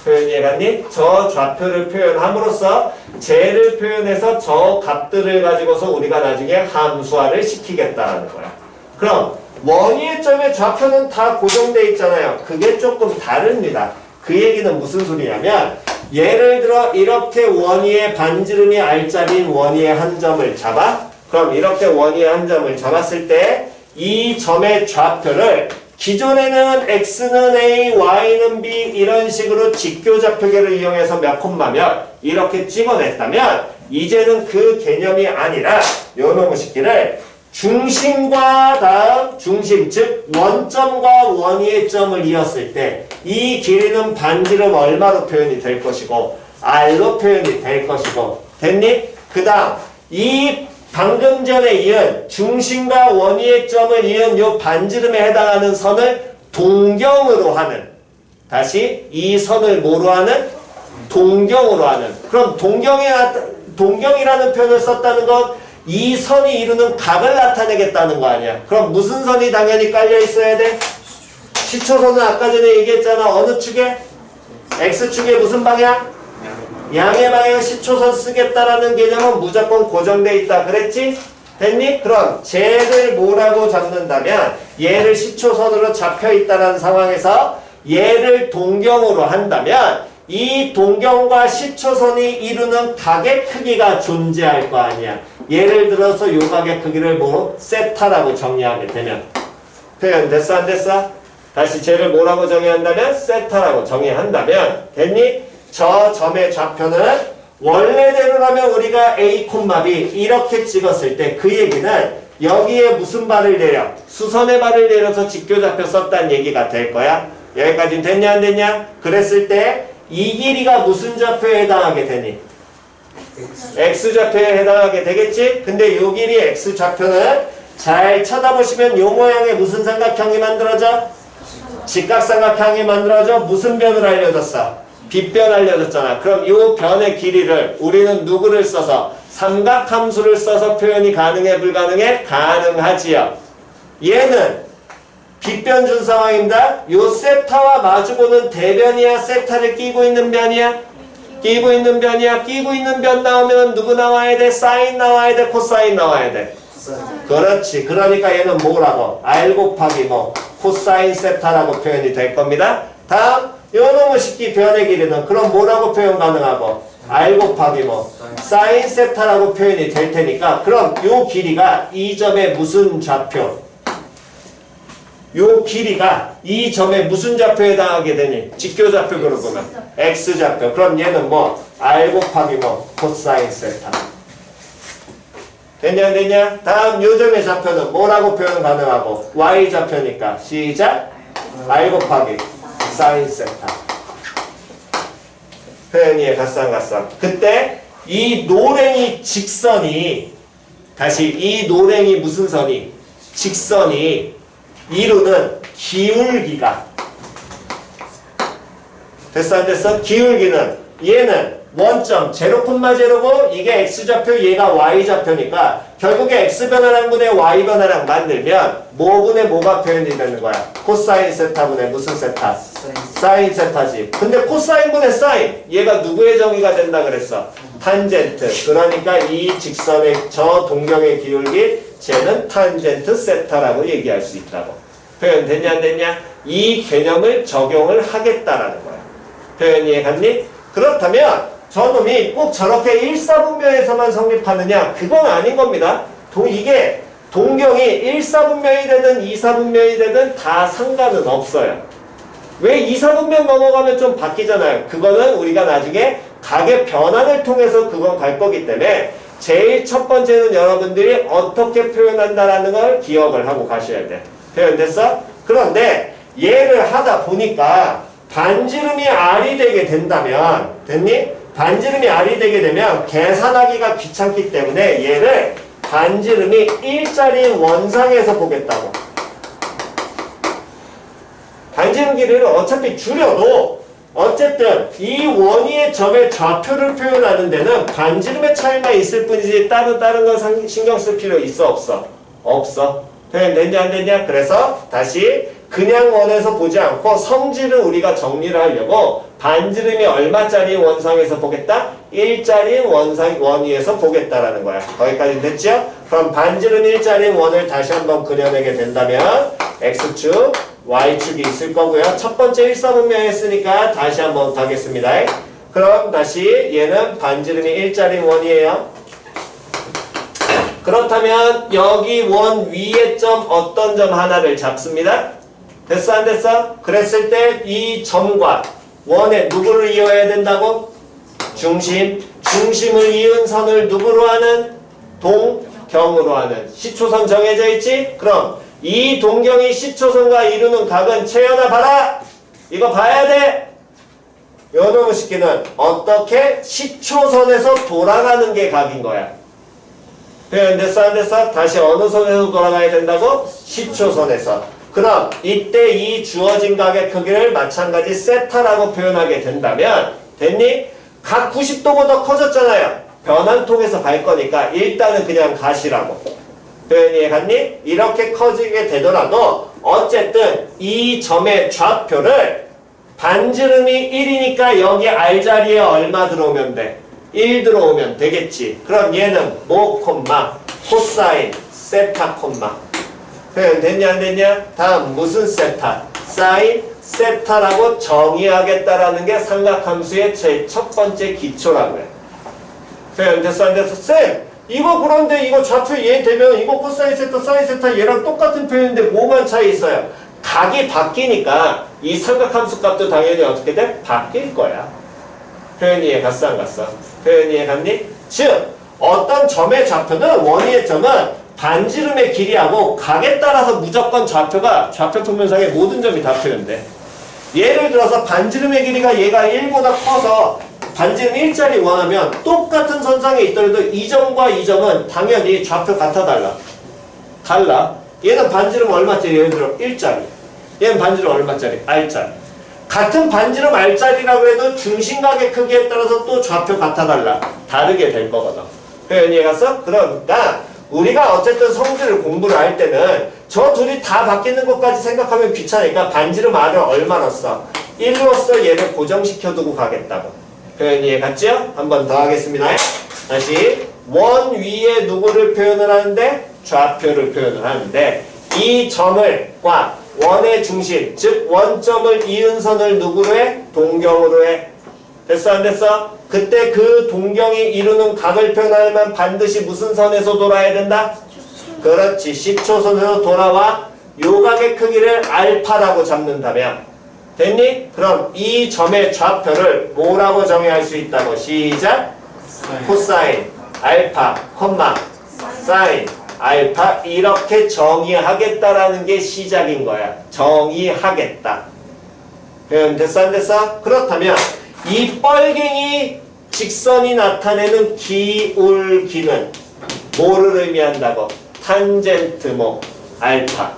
표현 이해갔니? 저 좌표를 표현함으로써 쟤를 표현해서 저 값들을 가지고서 우리가 나중에 함수화를 시키겠다라는 거야. 그럼 원위의 점의 좌표는 다 고정돼 있잖아요. 그게 조금 다릅니다. 그 얘기는 무슨 소리냐면 예를 들어 이렇게 원위의 반지름이 R자리인 원위의 한 점을 잡아. 그럼 이렇게 원위의 한 점을 잡았을 때 이 점의 좌표를 기존에는 x는 a, y는 b 이런 식으로 직교좌표계를 이용해서 몇 콤마면 이렇게 찍어냈다면 이제는 그 개념이 아니라 요 놈의 식기를 중심과 다음 중심 즉 원점과 원위의 점을 이었을 때 이 길이는 반지름 얼마로 표현이 될 것이고 r로 표현이 될 것이고 됐니? 그 다음 이 방금 전에 이은 중심과 원위의 점을 이은 요 반지름에 해당하는 선을 동경으로 하는 다시 이 선을 뭐로 하는? 동경으로 하는 그럼 동경이라는 표현을 썼다는 건 이 선이 이루는 각을 나타내겠다는 거 아니야. 그럼 무슨 선이 당연히 깔려 있어야 돼? 시초선은 아까 전에 얘기했잖아. 어느 축에? X축의 무슨 방향? 양의 방향 시초선 쓰겠다라는 개념은 무조건 고정돼 있다. 그랬지? 됐니? 그럼 쟤를 뭐라고 잡는다면 얘를 시초선으로 잡혀 있다라는 상황에서 얘를 동경으로 한다면 이 동경과 시초선이 이루는 각의 크기가 존재할 거 아니야. 예를 들어서 요 각의 크기를 뭐로? 세타라고 정의하게 되면 표현 됐어 안 됐어? 다시 쟤를 뭐라고 정의한다면? 세타라고 정의한다면 됐니? 저 점의 좌표는 원래대로라면 우리가 A, B 이렇게 찍었을 때 그 얘기는 여기에 무슨 발을 내려? 수선의 발을 내려서 직교좌표 썼다는 얘기가 될 거야. 여기까지는 됐냐 안 됐냐? 그랬을 때 이 길이가 무슨 좌표에 해당하게 되니? X좌표에 해당하게 되겠지? 근데 요 길이 X좌표는 잘 쳐다보시면 요 모양의 무슨 삼각형이 만들어져? 직각삼각형이 만들어져? 무슨 변을 알려줬어? 빗변 알려줬잖아. 그럼 이 변의 길이를 우리는 누구를 써서 삼각함수를 써서 표현이 가능해 불가능해? 가능하지요. 얘는 빗변 준 상황입니다. 요 세타와 마주보는 대변이야? 세타를 끼고 있는 변이야? 끼고 있는 변이야? 끼고 있는 변 나오면 누구 나와야 돼? 사인 나와야 돼? 코사인 나와야 돼? 그렇지. 그러니까 얘는 뭐라고? R 곱하기 뭐 코사인 세타라고 표현이 될 겁니다. 다음 요놈의 식기 변의 길이는 그럼 뭐라고 표현 가능하고? R 곱하기 뭐 사인 세타라고 표현이 될 테니까 그럼 요 길이가 이 점의 무슨 좌표? 요 길이가 이 점의 무슨 좌표에 해당하게 되니? 직교좌표로 보면 X좌표. 그럼 얘는 뭐 R 곱하기 뭐 코사인 세타. 됐냐 안 됐냐? 다음 요 점의 좌표는 뭐라고 표현 가능하고? Y좌표니까 시작 R 곱하기 사인 세타. 표현이 가쌍가쌍. 그때 이 노랭이 직선이 다시 이 노랭이 무슨 선이? 직선이 이루는 기울기가 됐어 안 됐어? 기울기는 얘는 원점 제로콤마 제로고 이게 X좌표 얘가 Y좌표니까 결국에 X변화랑 분의 Y변화랑 만들면 뭐분의 뭐가 표현이 되는 거야? 코사인 세타분의 무슨 세타? 사인 세타지. 근데 코사인분의 사인 얘가 누구의 정의가 된다 그랬어? 탄젠트. 그러니까 이 직선의 저 동경의 기울기 쟤는 탄젠트 세타라고 얘기할 수 있다고. 표현 됐냐 안 됐냐? 이 개념을 적용을 하겠다라는 거야. 표현 이해갔니? 그렇다면 저놈이 꼭 저렇게 1사분면에서만 성립하느냐? 그건 아닌 겁니다. 이게 동경이 1사분면이 되든 2사분면이 되든 다 상관은 없어요. 왜 2사분면 넘어가면 좀 바뀌잖아요. 그거는 우리가 나중에 각의 변환을 통해서 그건 갈 거기 때문에 제일 첫 번째는 여러분들이 어떻게 표현한다라는 걸 기억을 하고 가셔야 돼. 표현됐어? 그런데 얘를 하다 보니까 반지름이 R이 되게 된다면 됐니? 반지름이 R이 되게 되면 계산하기가 귀찮기 때문에 얘를 반지름이 1짜리 원상에서 보겠다고. 반지름 길이를 어차피 줄여도 어쨌든 이 원위의 점의 좌표를 표현하는 데는 반지름의 차이가 있을 뿐이지 다른 건 신경 쓸 필요 있어 없어? 없어. 표현됐냐 안 됐냐? 그래서 다시 그냥 원에서 보지 않고 성질을 우리가 정리를 하려고 반지름이 얼마짜리 원상에서 보겠다? 1짜리 원위에서 보겠다라는 거야. 거기까지 됐죠? 그럼 반지름 1짜리 원을 다시 한번 그려내게 된다면 X축, Y축이 있을 거고요. 첫 번째 1사분면 했으니까 다시 한번 가겠습니다. 그럼 다시 얘는 반지름이 1짜리 원이에요. 그렇다면 여기 원 위의 점 어떤 점 하나를 잡습니다. 됐어 안 됐어? 그랬을 때 이 점과 원에 누구를 이어야 된다고? 중심. 중심을 이은 선을 누구로 하는? 동경으로 하는. 시초선 정해져 있지? 그럼 이 동경이 시초선과 이루는 각은 채연아 봐라! 이거 봐야 돼! 요놈의 식기는 어떻게? 시초선에서 돌아가는 게 각인 거야. 표현됐어 안 됐어? 다시 어느 선에서 돌아가야 된다고? 시초선에서. 그럼 이때 이 주어진 각의 크기를 마찬가지 세타라고 표현하게 된다면 됐니? 각 90도보다 커졌잖아요. 변환통에서 갈 거니까 일단은 그냥 가시라고. 표현이 갔니? 이렇게 커지게 되더라도 어쨌든 이 점의 좌표를 반지름이 1이니까 여기 R 자리에 얼마 들어오면 돼? 1 들어오면 되겠지. 그럼 얘는 뭐 콤마 코사인 세타 콤마. 표현 됐냐 안 됐냐? 다음 무슨 세타? 사인 세타라고 정의하겠다라는 게 삼각함수의 제 첫 번째 기초라고 해. 표현 됐어 안 됐어? 쌤! 이거 그런데 이거 좌표 얘 되면 이거 코사인 세타 사인 세타 얘랑 똑같은 표현인데 뭐만 차이 있어요? 각이 바뀌니까 이 삼각함수 값도 당연히 어떻게 돼? 바뀔 거야. 표현 이해 갔어 안 갔어? 표현 이해 갔니? 즉 어떤 점의 좌표는 원위의 점은 반지름의 길이하고 각에 따라서 무조건 좌표가 좌표 평면상의 모든 점이 다 표현돼. 예를 들어서 반지름의 길이가 얘가 1보다 커서 반지름 1짜리 원하면 똑같은 선상에 있더라도 이 점과 이 점은 당연히 좌표 같아 달라. 얘는 반지름 얼마짜리? 예를 들어 1짜리. 얘는 반지름 얼마짜리? R짜리. 같은 반지름 R짜리라고 해도 중심각의 크기에 따라서 또 좌표 같아 다르게 될 거거든. 표현 이해 갔어? 그러니까 우리가 어쨌든 성질을 공부를 할 때는 저 둘이 다 바뀌는 것까지 생각하면 귀찮으니까 반지름 R을 얼마나 써? 1로써 얘를 고정시켜두고 가겠다고. 표현 이해 갔죠? 한 번 더 하겠습니다. 다시 원 위에 누구를 표현을 하는데? 좌표를 표현을 하는데 이 점을 과 원의 중심, 즉 원점을 이은 선을 누구로 해? 동경으로 해. 됐어 안 됐어? 그때 그 동경이 이루는 각을 표현하려면 반드시 무슨 선에서 돌아야 된다? 그렇지. 시초선에서 돌아와 요 각의 크기를 알파라고 잡는다면 됐니? 그럼 이 점의 좌표를 뭐라고 정의할 수 있다고? 시작! 코사인 알파 콤마 사인 알파 이렇게 정의하겠다라는 게 시작인 거야. 정의하겠다. 표현 됐어 안 됐어? 그렇다면 이 뻘갱이 직선이 나타내는 기울기는 뭐를 의미한다고? 탄젠트모 알파.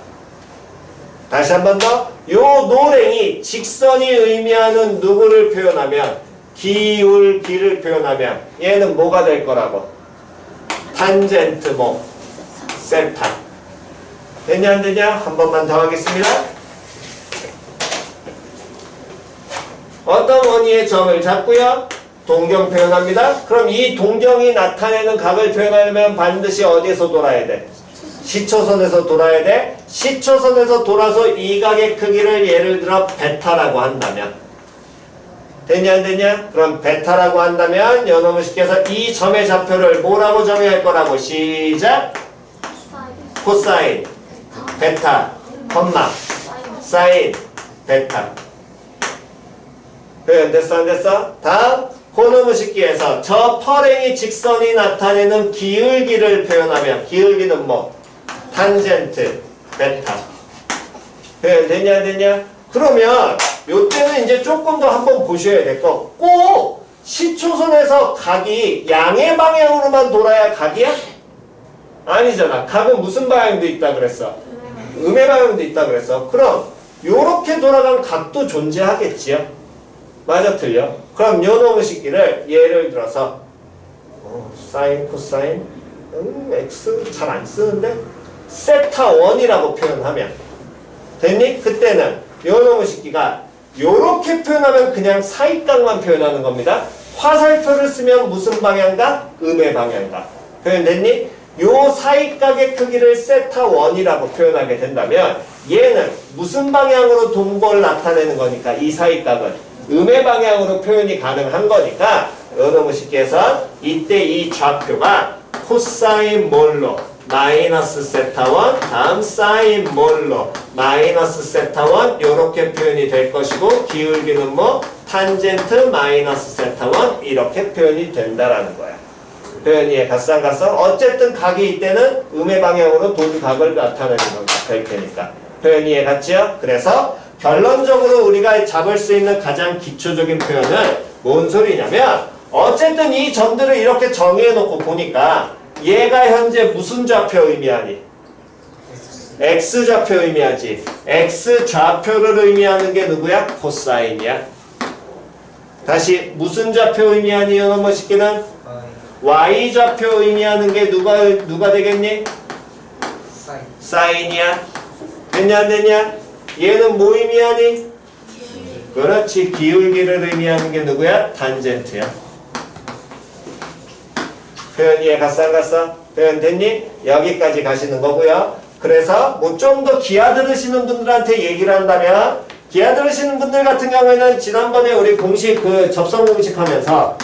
다시 한 번 더. 요 노랭이 직선이 의미하는 누구를 표현하면? 기울기를 표현하면 얘는 뭐가 될 거라고? 탄젠트모 세타. 됐냐 안 되냐? 한 번만 더 하겠습니다. 어떤 원위의 점을 잡고요. 동경 표현합니다. 그럼 이 동경이 나타내는 각을 표현하려면 반드시 어디에서 돌아야 돼? 시초선에서 돌아야 돼. 시초선에서 돌아서 이 각의 크기를 예를 들어 베타라고 한다면 됐냐 안 됐냐? 그럼 베타라고 한다면 요놈을 시켜서 이 점의 좌표를 뭐라고 정의할 거라고? 시작! 코사인 베타 콤마 사인 베타. 표현 됐어 안 됐어? 다음 호노무 식기에서 저 펄행이 직선이 나타내는 기울기를 표현하면 기울기는 뭐? 탄젠트 베타. 표현 됐냐 안 됐냐? 그러면 요때는 이제 조금 더 한번 보셔야 될 거. 꼭 시초선에서 각이 양의 방향으로만 돌아야 각이야? 아니잖아. 각은 무슨 방향도 있다 그랬어? 음의 방향도 있다 그랬어. 그럼 요렇게 돌아간 각도 존재하겠지요? 맞아 틀려? 그럼 요 놈의 식기를 예를 들어서 사인, 코사인, x 잘 안 쓰는데 세타 1이라고 표현하면 됐니? 그때는 요 놈의 식기가 요렇게 표현하면 그냥 사이각만 표현하는 겁니다. 화살표를 쓰면 무슨 방향가? 음의 방향가. 표현됐니? 요 사이각의 크기를 세타 1이라고 표현하게 된다면 얘는 무슨 방향으로 동거를 나타내는 거니까 이 사이각은 음의 방향으로 표현이 가능한 거니까 요놈의 식기에서 이때 이 좌표가 코사인 몰로 마이너스 세타 1 다음 사인 몰로 마이너스 세타 1 요렇게 표현이 될 것이고 기울기는 뭐 탄젠트 마이너스 세타 1 이렇게 표현이 된다라는 거야. 표현이 갔어 안 갔어? 어쨌든 각이 이때는 음의 방향으로 돈 각을 나타내는 거가 될 테니까. 표현이 갔지요? 그래서 결론적으로 우리가 잡을 수 있는 가장 기초적인 표현은 뭔 소리냐면 어쨌든 이 점들을 이렇게 정의해 놓고 보니까 얘가 현재 무슨 좌표 의미하니? X좌표 의미하지. X좌표를 의미하는 게 누구야? 코사인이야. 다시 무슨 좌표 의미하니? 이런 것이기는 Y좌표 의미하는 게 누가 되겠니? 사인이야. 됐냐 안 됐냐? 얘는 뭐 의미하니? 그렇지. 기울기를 의미하는 게 누구야? 탄젠트야. 표현 이해 갔어 안 갔어? 표현 됐니? 여기까지 가시는 거고요. 그래서 뭐 좀 더 기아 들으시는 분들한테 얘기를 한다면 기아 들으시는 분들 같은 경우에는 지난번에 우리 공식 그 접선 공식 하면서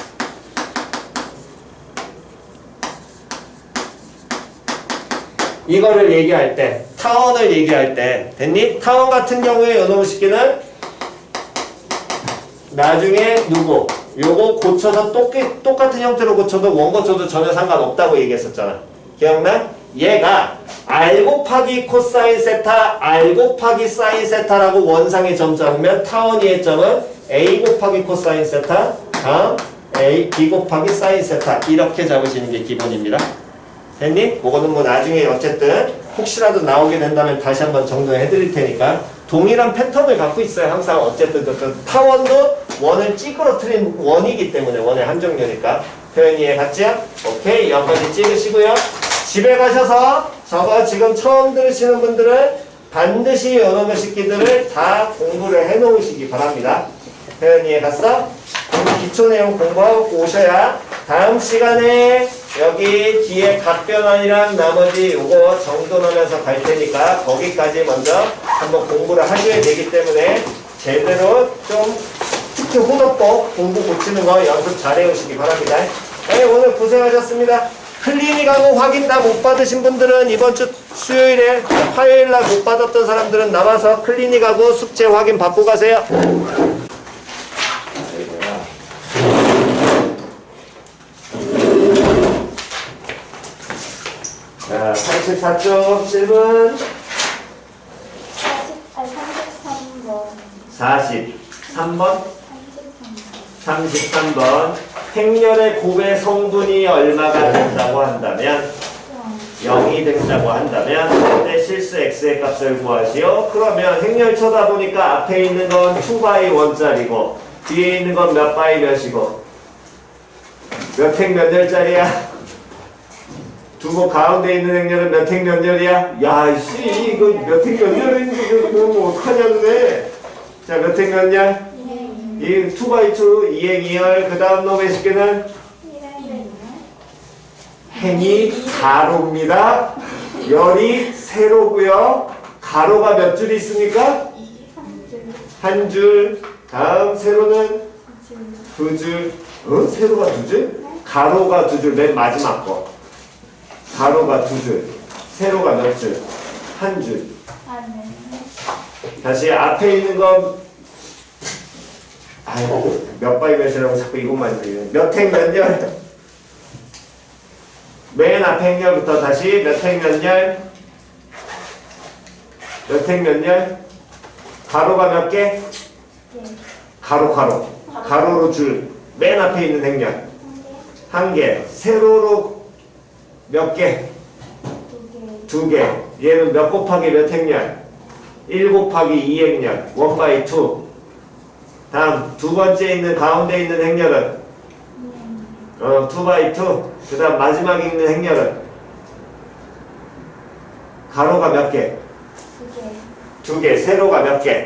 이거를 얘기할 때 타원을 얘기할 때 됐니? 타원 같은 경우에 요놈 식기는 나중에 누구? 요거 고쳐서 똑같은 형태로 고쳐도 원 고쳐도 전혀 상관없다고 얘기했었잖아. 기억나? 얘가 R 곱하기 코사인 세타, R 곱하기 사인 세타라고 원상의 점 잡으면 타원이의 점은 A 곱하기 코사인 세타, 다음 A, B 곱하기 사인 세타 이렇게 잡으시는 게 기본입니다. 됐니? 그거는 뭐 나중에 어쨌든 혹시라도 나오게 된다면 다시 한번 정리해 드릴 테니까 동일한 패턴을 갖고 있어요. 항상 어쨌든 타원도 원을 찌그러뜨린 원이기 때문에 원의 함정료니까 표현 이해 갔지요? 오케이 여기까지 찍으시고요. 집에 가셔서 저거 지금 처음 들으시는 분들은 반드시 이런 식기들을 다 공부를 해 놓으시기 바랍니다. 표현 이해 갔어? 기초 내용 공부하고 오셔야 다음 시간에 여기 뒤에 각변환이랑 나머지 요거 정돈하면서 갈 테니까 거기까지 먼저 한번 공부를 하셔야 되기 때문에 제대로 좀 특히 혼합법 공부 고치는 거 연습 잘 해오시기 바랍니다. 네, 오늘 고생하셨습니다. 클리닉하고 확인 다 못 받으신 분들은 이번 주 수요일에 화요일날 못 받았던 사람들은 나와서 클리닉하고 숙제 확인 받고 가세요. 자, 84쪽 7분 43번 33번 행렬의 곱의 성분이 얼마가 된다고 한다면 0이 된다고 한다면 그때 실수 x의 값을 구하시오. 그러면 행렬 쳐다보니까 앞에 있는 건 2by 1짜리고 뒤에 있는 건 몇 by 몇이고 몇 행 몇 열짜리야? 두고 가운데 있는 행렬은 몇 행 몇 열이야? 야, 씨, 이거 몇 행 몇 열인지 뭐 어떡하냐는데. 자, 몇 행 몇 열? 2 2x2 2행 2열. 그 다음 놈의 식기는? 행이 가로입니다. 열이 세로고요. 가로가 몇 줄 있습니까? 한 줄. 다음 세로는? 두 줄. 세로가 두 줄? 가로가 두 줄. 맨 마지막 거. 가로가 두 줄, 세로가 몇 줄? 한 줄. 다시 앞에 있는 건 아이고 몇 바이 몇이라고 자꾸 이것만 들리네. 몇 행 몇 열? 맨 앞에 행렬부터 다시 몇 행 몇 열? 몇 행 몇 열? 가로가 몇 개? 가로 가로로 줄. 맨 앞에 있는 행렬. 한 개. 세로로 몇 개? 두 개. 얘는 몇 곱하기 몇 행렬? 1 곱하기 2 행렬. 1 by 2. 다음 두 번째 있는 가운데 있는 행렬은 2 by 2. 그 다음 마지막에 있는 행렬은 가로가 몇 개? 두 개. 세로가 몇 개?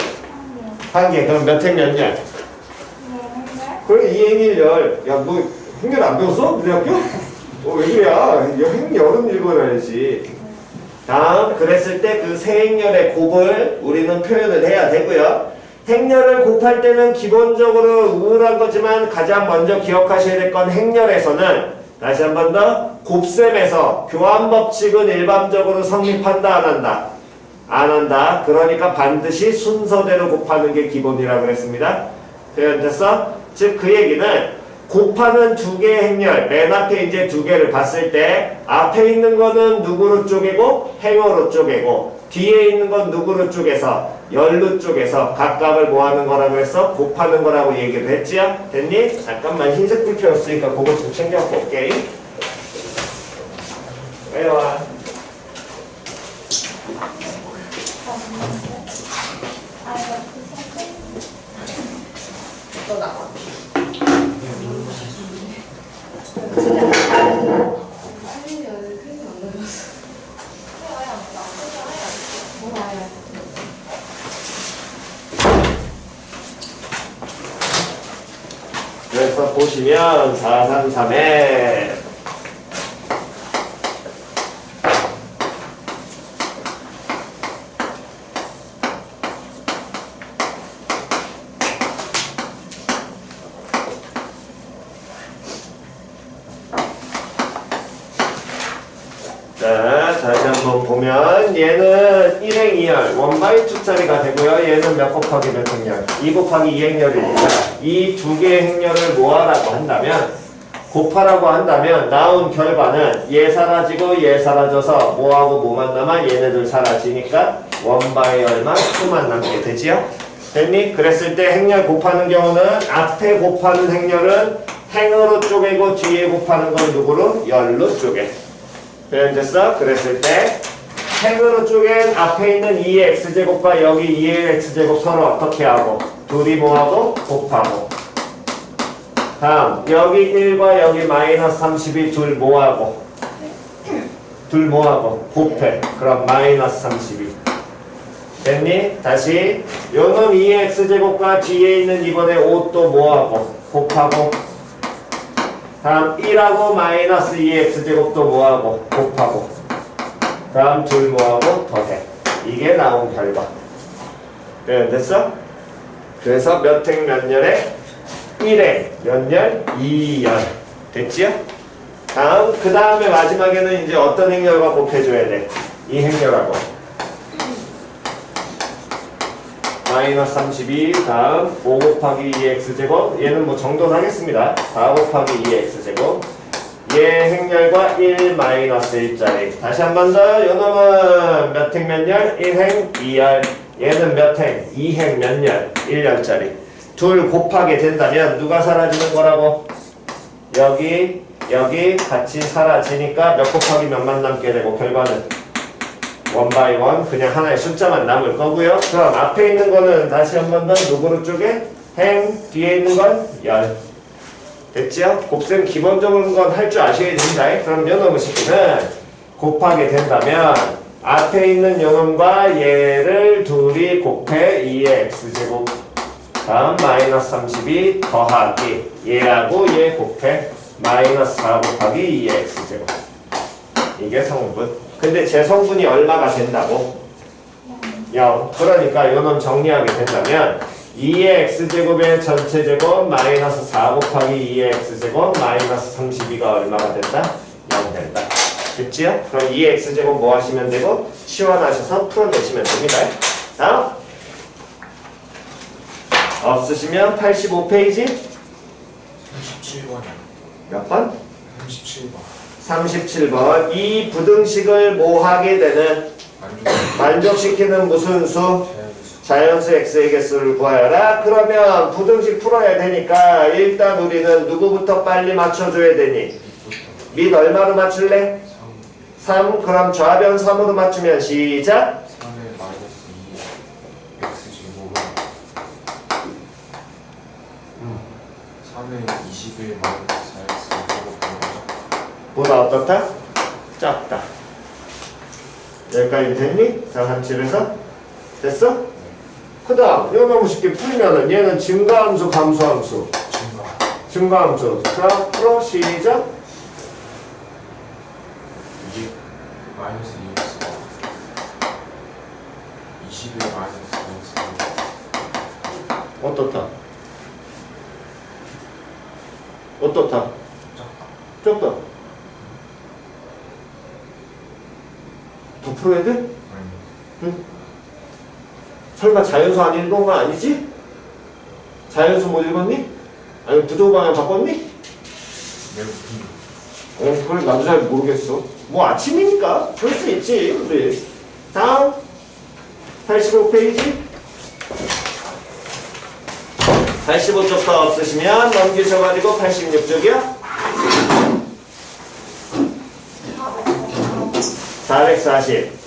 한 개. 그럼 몇 행렬이냐? 그래 2행렬. 야 너 행렬 안 배웠어? 우리 학교? 왜 그래? 행렬은 읽어놔야지. 다음 그랬을 때 그 세 행렬의 곱을 우리는 표현을 해야 되고요. 행렬을 곱할 때는 기본적으로 우울한 거지만 가장 먼저 기억하셔야 될 건 행렬에서는 다시 한 번 더 곱셈에서 교환 법칙은 일반적으로 성립한다 안 한다? 안 한다. 그러니까 반드시 순서대로 곱하는 게 기본이라고 그랬습니다. 표현됐어? 즉 그 얘기는 곱하는 두 개의 행렬, 맨 앞에 이제 두 개를 봤을 때 앞에 있는 거는 누구로 쪼개고 행어로 쪼개고 뒤에 있는 건 누구로 쪼개서 열로 쪼개서 각각을 뭐 하는 거라고 해서 곱하는 거라고 얘기를 했지요? 됐니? 잠깐만 흰색 불 켜였으니까 그거 좀 챙겨갖고 올게. 왜 와? 너 나와. 그래서 보시면 433에 자, 다시 한번 보면 얘는 1행 2열 1 by 2짜리가 되고요. 얘는 몇 곱하기 몇 행렬? 2 곱하기 2 행렬이니까 이 두 개의 행렬을 모아라고 한다면 곱하라고 한다면 나온 결과는 얘 사라지고 얘 사라져서 뭐하고 뭐만 남아? 얘네들 사라지니까 1 by 얼마? 2만 남게 되지요? 됐니? 그랬을 때 행렬 곱하는 경우는 앞에 곱하는 행렬은 행으로 쪼개고 뒤에 곱하는 건 누구로? 열로 쪼개. 표현됐어? 그랬을 때 행으로 쪼갠 앞에 있는 2의 x제곱과 여기 2의 x제곱 서로 어떻게 하고 둘이 뭐하고? 곱하고 다음 여기 1과 여기 마이너스 30이 둘 뭐하고? 둘 뭐하고? 곱해. 그럼 마이너스 32 됐니? 다시 요놈 2의 x제곱과 뒤에 있는 이번에 5 또 뭐하고? 곱하고 다음 1하고 마이너스 2의 x제곱도 뭐하고? 곱하고 다음 둘 뭐하고? 더해. 이게 나온 결과. 됐어? 그래서 몇 행 몇 열에? 1행 몇 열? 2열. 됐지요? 다음 그 다음에 마지막에는 이제 어떤 행렬과 곱해줘야 돼? 이 행렬하고 마이너스 32 다음 5 곱하기 2x제곱 얘는 뭐 정돈 하겠습니다. 4 곱하기 2x제곱 얘 행렬과 1 마이너스 1짜리 다시 한 번 더 요놈은 몇 행 몇 열? 1행 2열 얘는 몇 행? 2행 몇 열? 1열짜리 둘 곱하게 된다면 누가 사라지는 거라고? 여기 같이 사라지니까 몇 곱하기 몇만 남게 되고 결과는 1 by 1 그냥 하나의 숫자만 남을 거고요. 그럼 앞에 있는 거는 다시 한 번 더 누구로 쪼개? 행 뒤에 있는 건 열. 됐죠? 곱셈 기본적인 건 할 줄 아셔야 됩니다. 그럼 요놈의 식구는 곱하게 된다면 앞에 있는 요놈과 얘를 둘이 곱해 2의 x제곱 다음 마이너스 32 더하기 얘하고 얘 곱해 마이너스 4 곱하기 2의 x제곱 이게 성분. 근데 제 성분이 얼마가 된다고? 0. 그러니까 요놈 정리하게 된다면 2의 x제곱의 전체 제곱 마이너스 4 곱하기 2의 x제곱 마이너스 32가 얼마가 된다? 0 된다. 됐지요? 그럼 2의 x제곱 뭐 하시면 되고 치환하셔서 풀어내시면 됩니다. 다음 없으시면 85페이지 37번이요. 몇 번? 37번. 37번 이 부등식을 뭐 하게 되는? 만족시키는 무슨 수? 자연수 x의 개수를 구하여라. 그러면 부등식 풀어야 되니까 일단 우리는 누구부터 빨리 맞춰줘야 되니? 밑 얼마로 맞출래? 3. 그럼 좌변 3으로 맞추면 시작. 3의 마이너스 2 x제곱은 3의 21 마이너스 4x제곱 보다 어떻다? 작다. 여기까지 됐니? 자, 한칠에서 됐어? 그 다음 이거 너무 쉽게 풀면은 얘는 증가함수 감소함수 증가함수. 자, 풀어 시작. 마이너스 2x 21 마이너스 4x 어떻다? 어떻다? 작다. 적다. 더 풀어야 돼? 아니 응? 설마 자연수 안 읽은 건 아니지? 자연수 못 읽었니? 아니 부조 방향 바꿨니? 매우 그걸 나도 잘 모르겠어. 뭐 아침이니까 그럴 수 있지 우리. 다음 85페이지 85쪽도 없으시면 넘기셔가지고 86쪽이요 440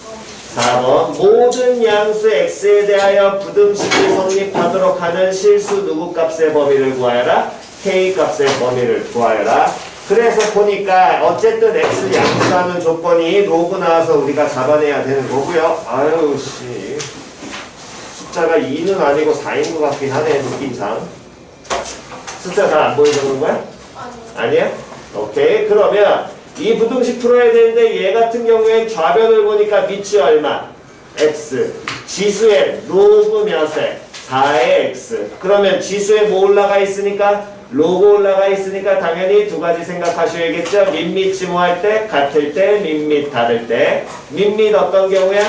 모든 양수 x에 대하여 부등식이 성립하도록 하는 실수 누구 값의 범위를 구하여라. k 값의 범위를 구하여라. 그래서 보니까 어쨌든 x 양수라는 조건이 로그 나와서 우리가 잡아내야 되는 거고요. 아유 씨 숫자가 2는 아니고 4인 것 같긴 하네 느낌상. 숫자 잘 안 보여주는 거야? 아니야? 오케이. 그러면 이 부등식 풀어야 되는데 얘 같은 경우엔 좌변을 보니까 밑이 얼마? x. 지수에 로그 몇에? 4의 x. 그러면 지수에 뭐 올라가 있으니까? 로그 올라가 있으니까 당연히 두 가지 생각하셔야겠죠. 밑 뭐 할 때? 같을 때, 밑 다를 때. 밑 어떤 경우야?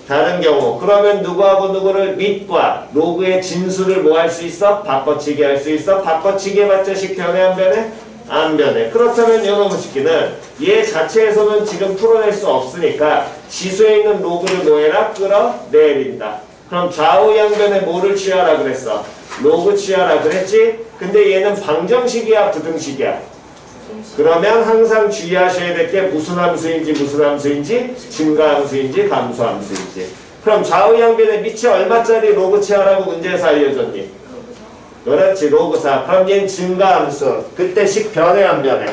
다른 경우. 그러면 누구하고 누구를 밑과 로그의 진수를 뭐 할 수 있어? 바꿔치기 할 수 있어? 바꿔치기 해봤자 식 변해 안 변해? 안 변해. 그렇다면 이놈의 식기는 얘 자체에서는 지금 풀어낼 수 없으니까 지수에 있는 로그를 뭐해라? 끌어내린다. 그럼 좌우 양변에 뭐를 취하라 그랬어? 로그 취하라 그랬지? 근데 얘는 방정식이야 부등식이야? 그러면 항상 주의하셔야 될 게 무슨 함수인지 증가함수인지 감소함수인지. 그럼 좌우 양변에 밑이 얼마짜리 로그 취하라고 문제에서 알려줬니? 그렇지 로그 4. 그럼 얘는 증가함수. 그때 식 변해 안 변해?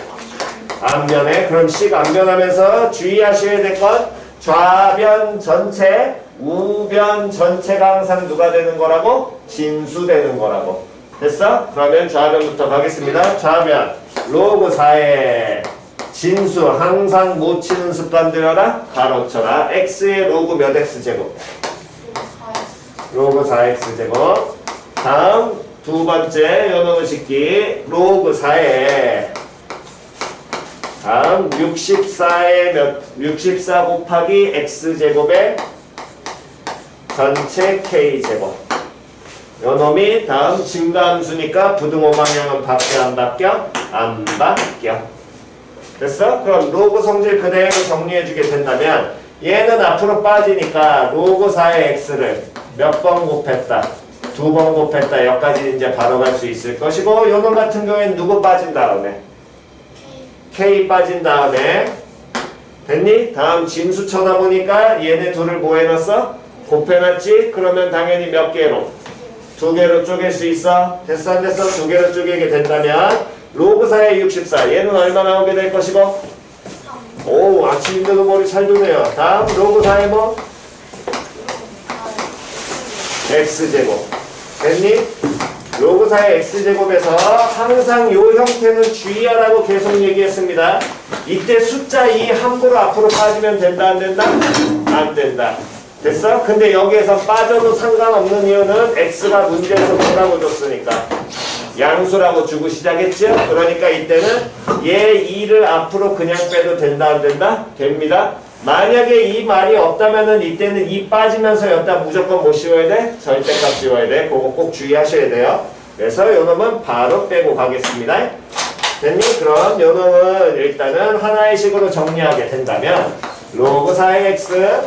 안 변해. 그럼 식 안 변하면서 주의하셔야 될 건 좌변 전체 우변 전체가 항상 누가 되는 거라고? 진수되는 거라고. 됐어? 그러면 좌변부터 가겠습니다. 좌변 로그 4의 진수 항상 못 치는 습관 들여라. 가로쳐라. x의 로그 몇 x제곱? 로그 4x제곱. 다음 두 번째 요놈의 식기 로그 4의 다음 64 곱하기 x제곱의 전체 k제곱. 요놈이 다음 증가함수니까 부등호 방향은 바뀌어 안 바뀌어? 안 바뀌어. 됐어? 그럼 로그 성질 그대로 정리해주게 된다면 얘는 앞으로 빠지니까 로그 4의 x를 몇 번 곱했다? 2번 곱했다. 여기까지 이제 바로 갈 수 있을 것이고 요놈 같은 경우에는 누구 빠진 다음에? k 빠진 다음에 됐니? 다음 진수 쳐다보니까 얘네 둘을 뭐 해놨어? 곱해놨지? 그러면 당연히 몇 개로? 2개로 쪼갤 수 있어? 됐어 안 됐어? 2개로 쪼개게 된다면 로그 4의 64 얘는 얼마 나오게 될 것이고? 오 아침인데도 머리 잘 도네요. 다음 로그 4의 뭐? x제곱 됐니? 로그 4의 x제곱에서 항상 요 형태는 주의하라고 계속 얘기했습니다. 이때 숫자 2 함부로 앞으로 빠지면 된다 안 된다? 안 된다. 됐어? 근데 여기에서 빠져도 상관없는 이유는 x가 문제에서 뭐라고 줬으니까 양수라고 주고 시작했죠? 그러니까 이때는 얘 2를 앞으로 그냥 빼도 된다 안 된다? 됩니다. 만약에 이 말이 없다면은 이때는 2 빠지면서 여기다 무조건 뭐 씌워야 돼? 절대값 씌워야 돼. 그거 꼭 주의하셔야 돼요. 그래서 요놈은 바로 빼고 가겠습니다. 됐니? 그럼 요놈은 일단은 하나의 식으로 정리하게 된다면 로그 4의 x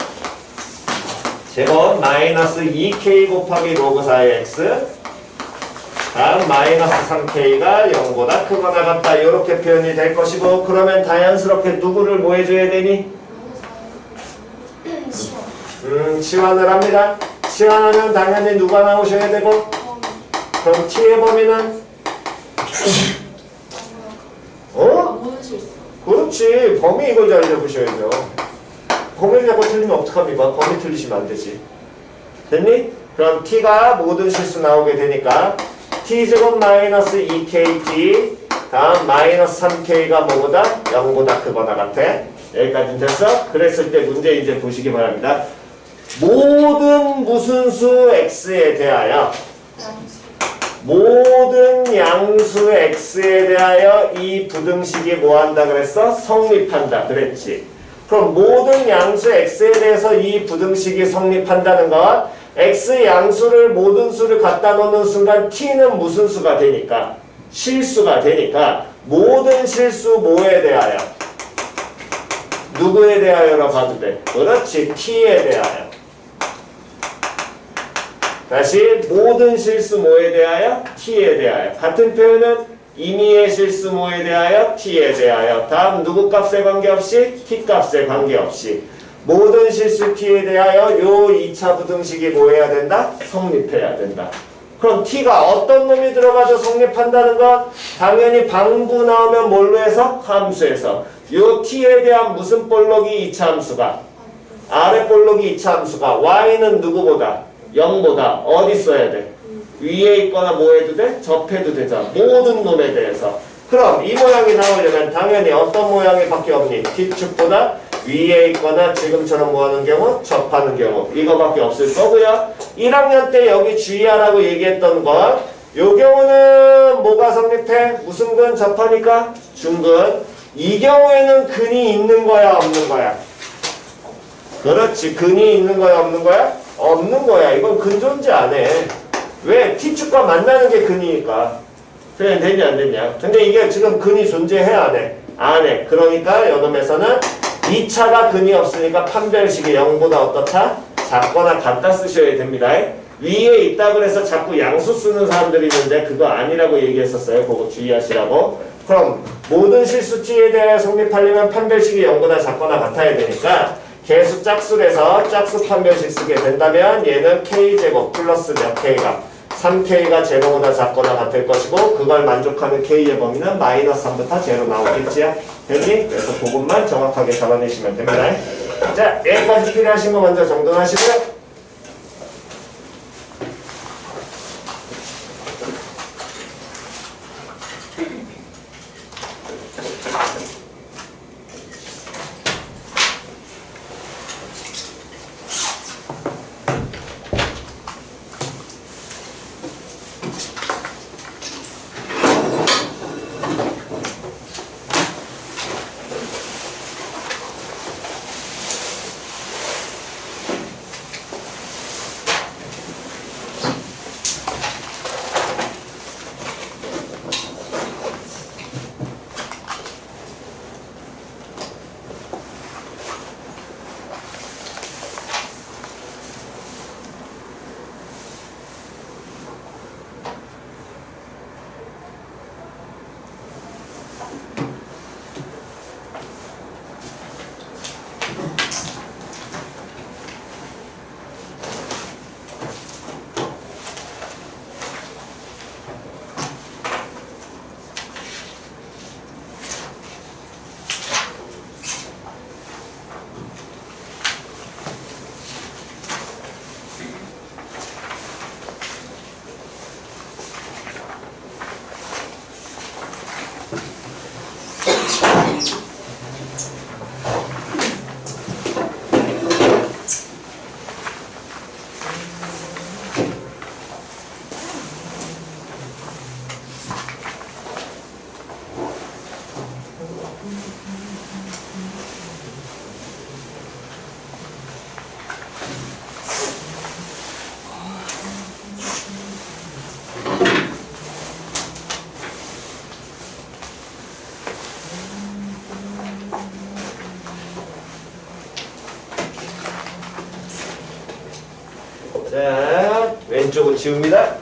제곱 마이너스 2k 곱하기 로그 4의 x 다음 마이너스 3k가 0보다 크거나 같다 이렇게 표현이 될 것이고 그러면 자연스럽게 누구를 뭐 해줘야 되니? 치환을 합니다. 치환하면 당연히 누가 나오셔야 되고 그럼 t의 범위는? 모든 실수. 그렇지. 범위 이걸 잘 잡으셔야죠. 범위 잡고 틀리면 어떡합니까? 범위 틀리시면 안 되지. 됐니? 그럼 t가 모든 실수 나오게 되니까 t제곱 마이너스 2kt 다음 마이너스 3k가 뭐보다? 0보다 크거나 같아. 여기까지는 됐어? 그랬을 때 문제 이제 보시기 바랍니다. 모든 무슨 수 x에 대하여 모든 양수 x에 대하여 이 부등식이 뭐 한다 그랬어? 성립한다 그랬지. 그럼 모든 양수 x에 대해서 이 부등식이 성립한다는 건 x 양수를 모든 수를 갖다 놓는 순간 t는 무슨 수가 되니까? 실수가 되니까 모든 실수 뭐에 대하여? 누구에 대하여라 봐도 돼. 그렇지. t에 대하여. 다시 모든 실수 뭐에 대하여? t에 대하여. 같은 표현은 임의의 실수 뭐에 대하여? t에 대하여. 다음 누구 값에 관계없이? t 값에 관계없이. 모든 실수 t에 대하여 요 2차 부등식이 뭐 해야 된다? 성립해야 된다. 그럼 t가 어떤 놈이 들어가서 성립한다는 건 당연히 방부 나오면 뭘로 해서? 함수에서. 요 t에 대한 무슨 볼록이 2차 함수가? 아래 볼록이 2차 함수가 y는 누구보다? 0보다 어디 써야 돼? 위에 있거나 뭐 해도 돼? 접해도 되잖아. 모든 놈에 대해서. 그럼 이 모양이 나오려면 당연히 어떤 모양이 밖에 없니? T축보다 위에 있거나 지금처럼 뭐 하는 경우? 접하는 경우. 이거밖에 없을 거고요. 1학년 때 여기 주의하라고 얘기했던 건 요 경우는 뭐가 성립해? 무슨 근 접하니까? 중근. 이 경우에는 근이 있는 거야 없는 거야? 그렇지. 근이 있는 거야 없는 거야? 없는 거야. 이건 근 존재 안 해. 왜? T축과 만나는 게 근이니까. 표현 됐냐 안 됐냐? 근데 이게 지금 근이 존재해 안 해? 안 해. 그러니까 요놈에서는 2차가 근이 없으니까 판별식이 0보다 어떻다? 작거나 같다 쓰셔야 됩니다. 위에 있다 그래서 자꾸 양수 쓰는 사람들이 있는데 그거 아니라고 얘기했었어요. 그거 주의하시라고. 그럼 모든 실수 t에 대해 성립하려면 판별식이 0보다 작거나 같아야 되니까 계수 짝수에서 짝수 판별식 쓰게 된다면 얘는 k제곱 플러스 몇 k가 3k가 제로보다 작거나 같을 것이고 그걸 만족하는 k의 범위는 마이너스 3부터 제로 나오겠지요? 됐니? 그래서 그것만 정확하게 잡아내시면 됩니다. 자, 여기까지 필요하신 거 먼저 정돈하시고요. 자, 왼쪽은 지웁니다.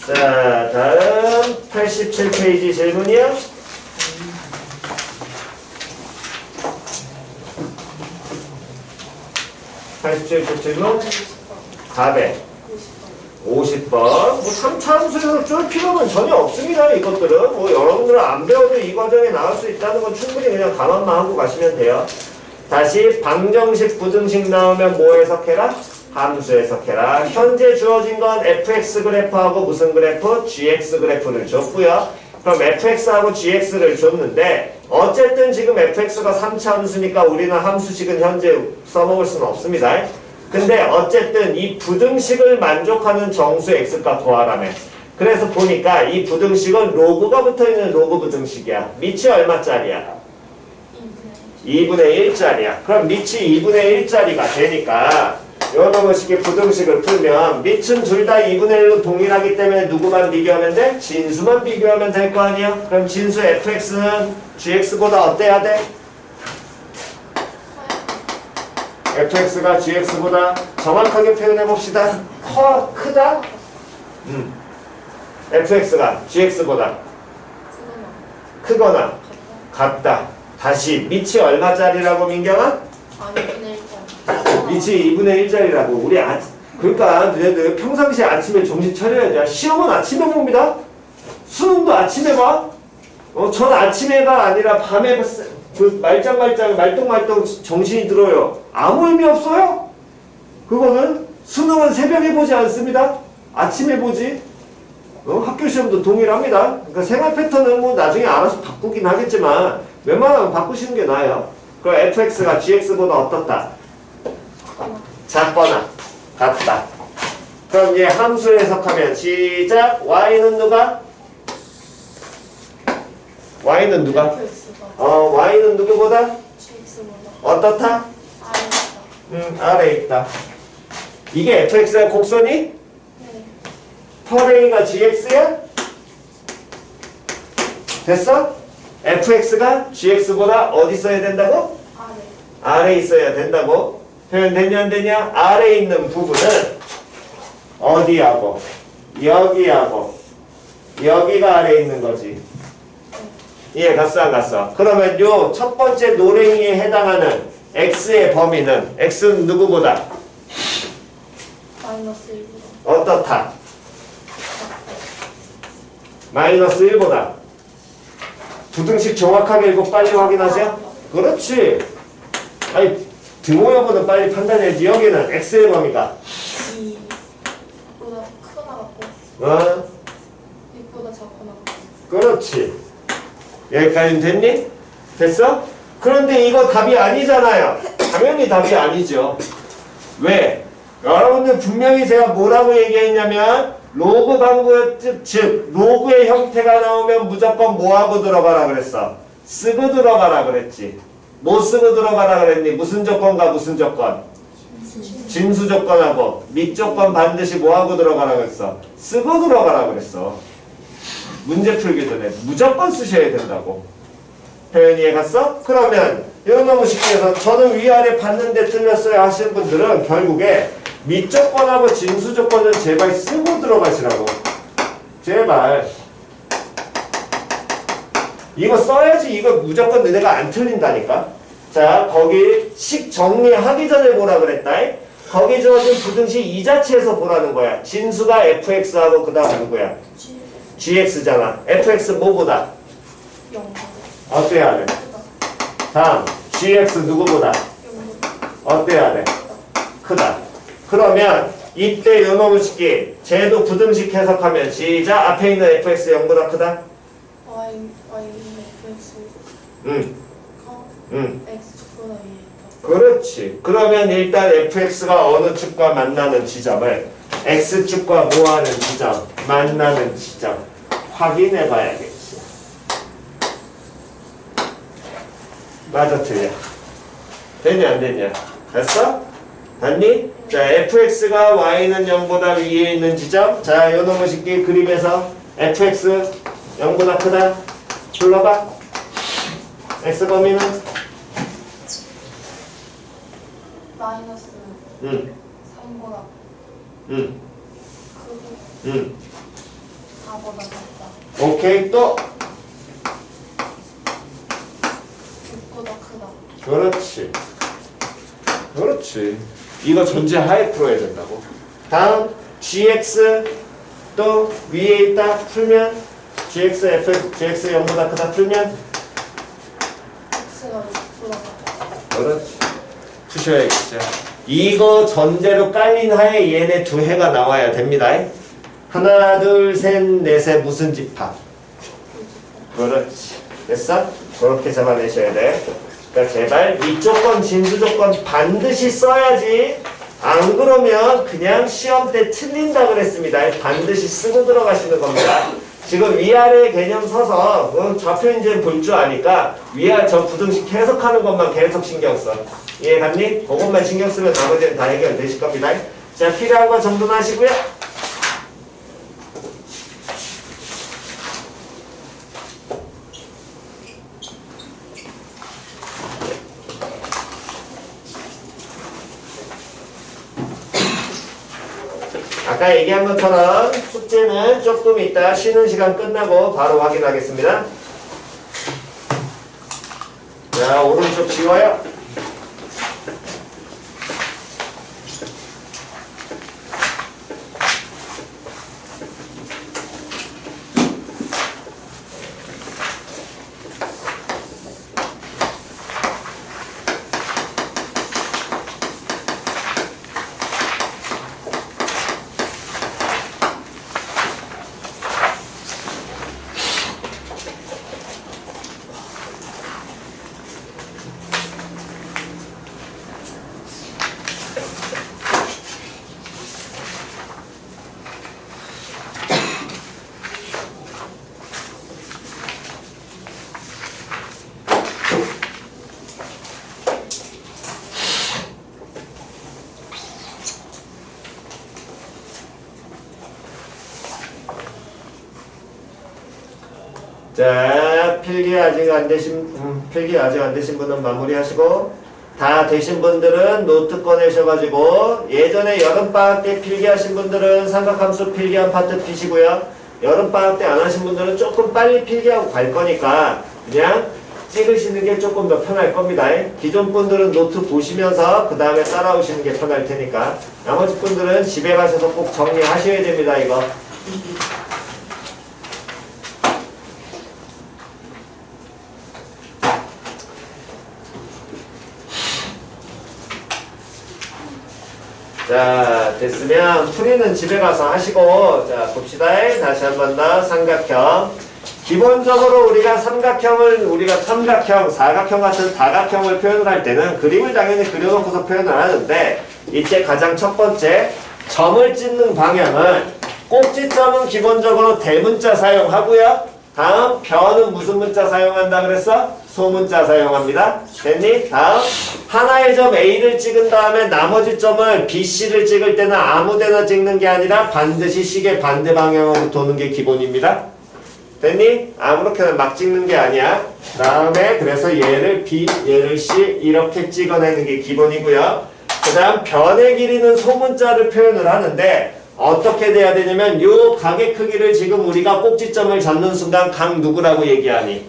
자, 다음 87페이지 질문이요. 87페이지 질문 450번. 뭐 3차 함수에서 쫄 필요는 전혀 없습니다. 이것들은 뭐 여러분들은 안 배워도 이 과정에 나올 수 있다는 건 충분히 그냥 감안만 하고 가시면 돼요. 다시 방정식, 부등식 나오면 뭐 해석해라? 함수 해석해라. 현재 주어진 건 fx 그래프하고 무슨 그래프? gx 그래프를 줬고요. 그럼 fx하고 gx를 줬는데 어쨌든 지금 fx가 3차 함수니까 우리는 함수식은 현재 써먹을 수는 없습니다. 근데 어쨌든 이 부등식을 만족하는 정수 x값 구하라며. 그래서 보니까 이 부등식은 로그가 붙어있는 로그 부등식이야. 밑이 얼마짜리야? 2분의 1짜리야. 그럼 밑이 2분의 1짜리가 되니까 요놈의 식의 부등식을 풀면 밑은 둘 다 2분의 1로 동일하기 때문에 누구만 비교하면 돼? 진수만 비교하면 될 거 아니야? 그럼 진수 fx는 gx보다 어때야 돼? fx가 gx보다 정확하게 표현해 봅시다. 크다? fx가 gx보다 크거나 같다. 다시 밑이 얼마짜리라고 민경아? 밑이 2분의 1짜리라고. 우리 그러니까 너희들 평상시에 아침에 정신 차려야지. 시험은 아침에 봅니다. 수능도 아침에 봐. 전 아침에가 아니라 밤에 그 말똥말똥 정신이 들어요. 아무 의미 없어요. 그거는 수능은 새벽에 보지 않습니다. 아침에 보지. 학교 시험도 동일합니다. 그러니까 생활 패턴은 뭐 나중에 알아서 바꾸긴 하겠지만 웬만하면 바꾸시는 게 나아요. 그럼 fx가 gx보다 어떻다? 작거나 같다. 그럼 얘 함수 해석하면 시작. y는 누가? y는 누가? y는 누구보다? 어떻다? 아래에 있다. 이게 fx의 곡선이? 펄A가 gx야? 됐어? fx가 gx보다 어디 있어야 된다고? 아래에 있어야 된다고? 표현되냐 안 되냐? 아래에 있는 부분은 어디하고 여기하고 여기가 아래에 있는 거지. 이해 갔어 안 갔어? 그러면 요 첫 번째 노랭이에 해당하는 x의 범위는 x는 누구보다? 어떻다? 마이너스 1보다. 부등식 정확하게 읽고 빨리 확인하세요. 그렇지. 아니 등호 여부는 빨리 판단해야지. 여기는 x의 범위가 2보다 크거나 같고 6보다 작거나 같고. 그렇지. 여기까지는 됐니? 됐어? 그런데 이거 답이 아니잖아요. 당연히 답이 아니죠. 왜? 여러분들 분명히 제가 뭐라고 얘기했냐면 로그 방구 즉 로그의 형태가 나오면 무조건 뭐하고 들어가라 그랬어? 쓰고 들어가라 그랬지. 뭐 쓰고 들어가라 그랬니? 무슨 조건과 무슨 조건? 진수 조건하고 밑 조건 반드시 뭐하고 들어가라 그랬어? 쓰고 들어가라 그랬어. 문제 풀기 전에 무조건 쓰셔야 된다고. 표현 이해 갔어? 그러면 이런 너무 쉽게 해서 저는 위아래 봤는데 틀렸어요 하시는 분들은 결국에 밑 조건하고 진수 조건은 제발 쓰고 들어가시라고. 제발. 이거 써야지 이거 무조건 너네가 안 틀린다니까. 자, 거기 식 정리하기 전에 뭐라 그랬다? 거기 주어진 부등식 이 자체에서 보라는 거야. 진수가 fx하고 그 다음 누구야? gx잖아. fx 뭐보다? 0. 어때야 돼? 다음 gx 누구보다? 0보다. 어때야 돼? 크다. 그러면 이때 요놈의 식기 쟤도 부등식 해석하면 시작. 앞에 있는 fx 0보다 크다? Y는 fx. x축보다 위에 있다. 그렇지. 그러면 일단 fx가 어느 축과 만나는 지점을 x축과 뭐하는 지점? 만나는 지점 확인해 봐야겠지. 맞아 틀려? 됐냐 안 됐냐? 됐어? 맞니? 자, fx가 y는 0보다 위에 있는 지점. 자, 요 놈의 식기 그림에서 fx 0보다 크다. 불러봐. x 범위는 마이너스 응, 3보다 응, 크고 응. 4보다 작다. 오케이, 또. 6보다 크다. 그렇지. 그렇지. 이거 전제 하에 풀어야 된다고. 다음 gx 또 위에 있다 풀면 gx f gx 0보다 크다 풀면 x가 6보다 작다. 그렇지. 푸셔야겠죠. 이거 전제로 깔린 하에 얘네 두 해가 나와야 됩니다. 하나 둘 셋 넷의 무슨 집합. 그렇지. 됐어? 그렇게 잡아내셔야 돼. 그러니까 제발 이 조건 진수 조건 반드시 써야지. 안 그러면 그냥 시험 때 틀린다 그랬습니다. 반드시 쓰고 들어가시는 겁니다. 지금 위아래 개념 서서 좌표 인지는 볼 줄 아니까 위아 저 부등식 해석하는 것만 계속 신경 써. 이해 갔니? 그것만 신경 쓰면 나머지는 다 해결되실 겁니다. 자, 필요한 거 정돈하시고요. 아까 얘기한 것처럼 숙제는 조금 이따 쉬는 시간 끝나고 바로 확인하겠습니다. 자, 오른쪽 지워요. 자, 필기 아직 안 되신 분은 마무리하시고, 다 되신 분들은 노트 꺼내셔가지고 예전에 여름방학 때 필기하신 분들은 삼각함수 필기한 파트 피시고요. 여름방학 때 안 하신 분들은 조금 빨리 필기하고 갈 거니까 그냥 찍으시는 게 조금 더 편할 겁니다. 기존 분들은 노트 보시면서 그 다음에 따라오시는 게 편할 테니까 나머지 분들은 집에 가셔서 꼭 정리하셔야 됩니다. 이거. 자, 됐으면 풀이는 집에 가서 하시고, 자, 봅시다. 다시 한 번 더 삼각형. 기본적으로 우리가 삼각형, 사각형 같은 다각형을 표현을 할 때는 그림을 당연히 그려놓고서 표현을 하는데, 이때 가장 첫 번째, 점을 찍는 방향은 꼭지점은 기본적으로 대문자 사용하고요. 다음 변은 무슨 문자 사용한다 그랬어? 소문자 사용합니다. 됐니? 다음 하나의 점 A를 찍은 다음에 나머지 점을 B, C를 찍을 때는 아무데나 찍는 게 아니라 반드시 시계 반대 방향으로 도는 게 기본입니다. 됐니? 아무렇게나 막 찍는 게 아니야. 다음에 그래서 얘를 B, 얘를 C 이렇게 찍어내는 게 기본이고요. 그 다음 변의 길이는 소문자를 표현을 하는데 어떻게 돼야 되냐면 요 각의 크기를 지금 우리가 꼭지점을 잡는 순간 각 누구라고 얘기하니?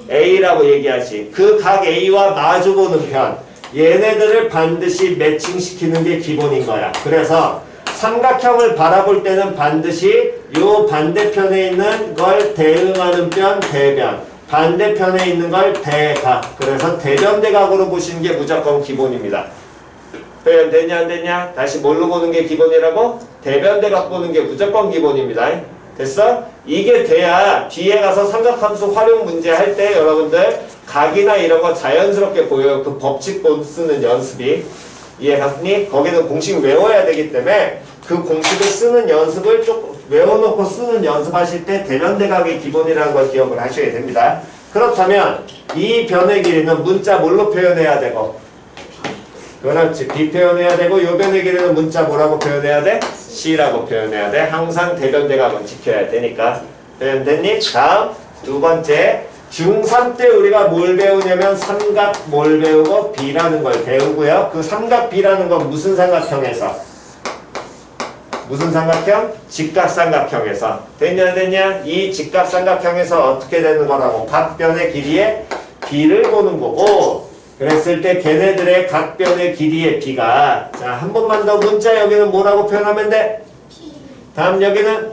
A라고 얘기하지. 그 각 A와 마주보는 편. 얘네들을 반드시 매칭시키는 게 기본인 거야. 그래서 삼각형을 바라볼 때는 반드시 요 반대편에 있는 걸 대응하는 편, 대변. 반대편에 있는 걸 대각. 그래서 대변대각으로 보시는 게 무조건 기본입니다. 표현 됐냐 안 됐냐? 다시 뭘로 보는 게 기본이라고? 대변대각 보는 게 무조건 기본입니다. 됐어? 이게 돼야 뒤에 가서 삼각함수 활용 문제 할 때 여러분들 각이나 이런 거 자연스럽게 보여요. 그 법칙 쓰는 연습이. 이해 갔니? 거기는 공식 외워야 되기 때문에 그 공식을 쓰는 연습을 좀 외워놓고 쓰는 연습하실 때 대변대각이 기본이라는 걸 기억을 하셔야 됩니다. 그렇다면 이 변의 길이는 문자 뭘로 표현해야 되고? 그렇지. B 표현해야 되고 요 변의 길이는 문자 뭐라고 표현해야 돼? C라고 표현해야 돼. 항상 대변 대각은 지켜야 되니까. 됐니? 다음 두 번째. 중3 때 우리가 뭘 배우냐면 삼각 뭘 배우고 B라는 걸 배우고요. 그 삼각 B라는 건 무슨 삼각형에서? 무슨 삼각형? 직각삼각형에서. 됐냐? 이 직각삼각형에서 어떻게 되는 거라고? 각 변의 길이의 B를 보는 거고, 그랬을 때 걔네들의 각 변의 길이의 B가, 자, 한 번만 더 문자 여기는 뭐라고 표현하면 돼? 다음 여기는?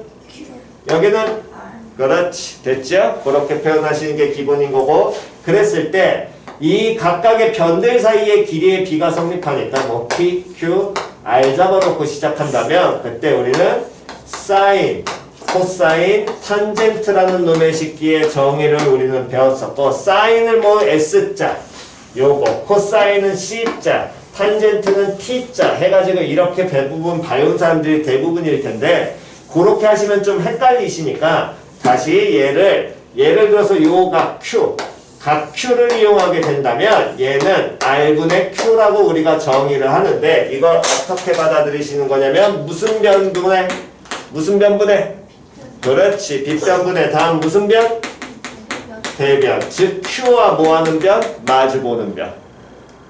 여기는? 그렇지. 됐죠? 그렇게 표현하시는 게 기본인 거고, 그랬을 때 이 각각의 변들 사이의 길이의 B가 성립하니까 뭐 P, Q, R 잡아놓고 시작한다면 그때 우리는 사인, 코사인, 탄젠트라는 놈의 식기의 정의를 우리는 배웠었고, 사인을 뭐 S자 요거, 코사인은 C자, 탄젠트는 T자 해가지고 이렇게 대부분 배운 사람들이 대부분일 텐데, 그렇게 하시면 좀 헷갈리시니까 다시 예를 들어서 요 각 Q를 이용하게 된다면 얘는 R분의 Q라고 우리가 정의를 하는데, 이걸 어떻게 받아들이시는 거냐면 무슨 변분해? 무슨 변분해? 그렇지. 빗변분해. 다음 무슨 변? 대변. 즉 Q와 뭐하는 변? 마주보는 변.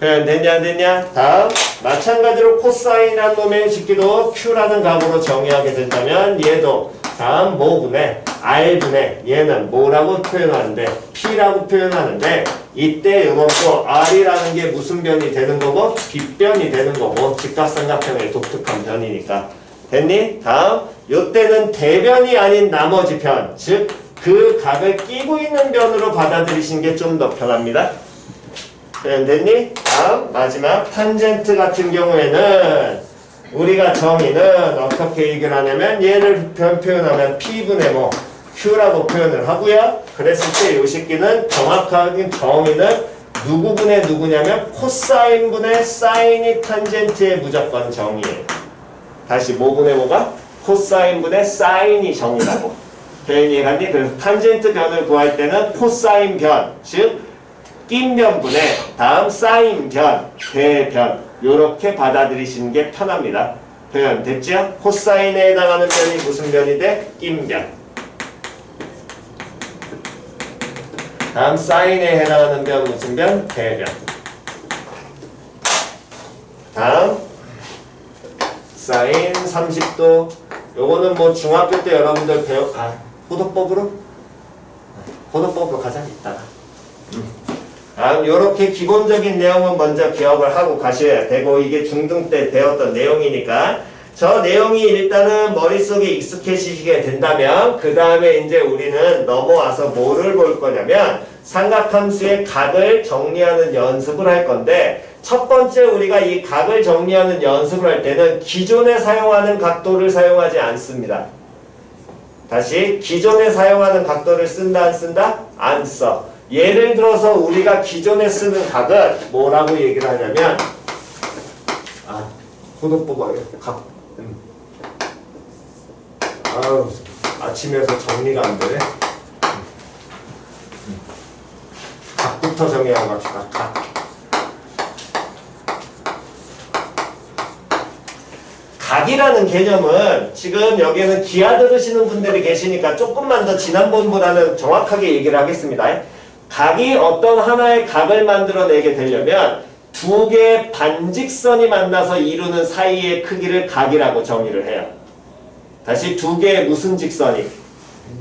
표현 됐냐? 다음 마찬가지로 코사인이라는 놈의 식기도 Q라는 값으로 정의하게 된다면 얘도 다음 뭐분해? R분해. 얘는 뭐라고 표현하는데? P라고 표현하는데, 이때 이것도 R이라는 게 무슨 변이 되는 거고? 빗변이 되는 거고, 직각삼각형의 독특한 변이니까. 됐니? 다음 요때는 대변이 아닌 나머지 변, 즉 그 각을 끼고 있는 변으로 받아들이시는 게 좀 더 편합니다. 됐니? 다음 마지막 탄젠트 같은 경우에는 우리가 정의는 어떻게 얘기를 하냐면 얘를 표현하면 P분의 뭐 Q라고 표현을 하고요. 그랬을 때 요 새끼는 정확하게 정의는 누구분의 누구냐면 코사인분의 사인이 탄젠트의 무조건 정의예요. 다시 뭐분의 뭐가? 코사인분의 사인이 정의라고. 표현이 갔니? 그래서 탄젠트 변을 구할 때는 코사인 변, 즉 낀 변분의 다음 사인 변, 대변 요렇게 받아들이시는 게 편합니다. 표현 됐죠? 코사인에 해당하는 변이 무슨 변이 돼? 낀 변. 다음 사인에 해당하는 변 무슨 변? 대변. 다음 사인 30도. 요거는 뭐 중학교 때 여러분들 호도법으로 가자 이따가. 다음 요렇게 기본적인 내용은 먼저 기억을 하고 가셔야 되고, 이게 중등 때 배웠던 내용이니까 저 내용이 일단은 머릿속에 익숙해지시게 된다면 그 다음에 이제 우리는 넘어와서 뭐를 볼 거냐면 삼각함수의 각을 정리하는 연습을 할 건데, 첫 번째 우리가 이 각을 정리하는 연습을 할 때는 기존에 사용하는 각도를 사용하지 않습니다. 다시 기존에 사용하는 각도를 쓴다 안 쓴다? 안 써. 예를 들어서 우리가 기존에 쓰는 각은 뭐라고 얘기를 하냐면 호도법 각 아침에서 정리가 안 되네. 각부터 정리하고 갑시다. 각이라는 개념은 지금 여기에는 기하 들으시는 분들이 계시니까 조금만 더 지난번보다는 정확하게 얘기를 하겠습니다. 각이 어떤 하나의 각을 만들어내게 되려면 두 개의 반직선이 만나서 이루는 사이의 크기를 각이라고 정의를 해요. 다시 두 개의 무슨 직선이?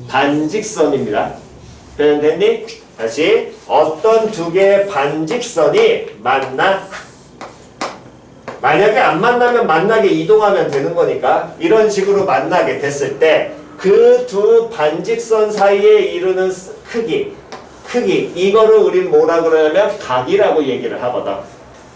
반직선입니다. 표현됐니? 다시 어떤 두 개의 반직선이 만나? 만약에 안 만나면 만나게 이동하면 되는 거니까 이런 식으로 만나게 됐을 때 그 두 반직선 사이에 이루는 크기 이거를 우린 뭐라 그러냐면 각이라고 얘기를 하거든.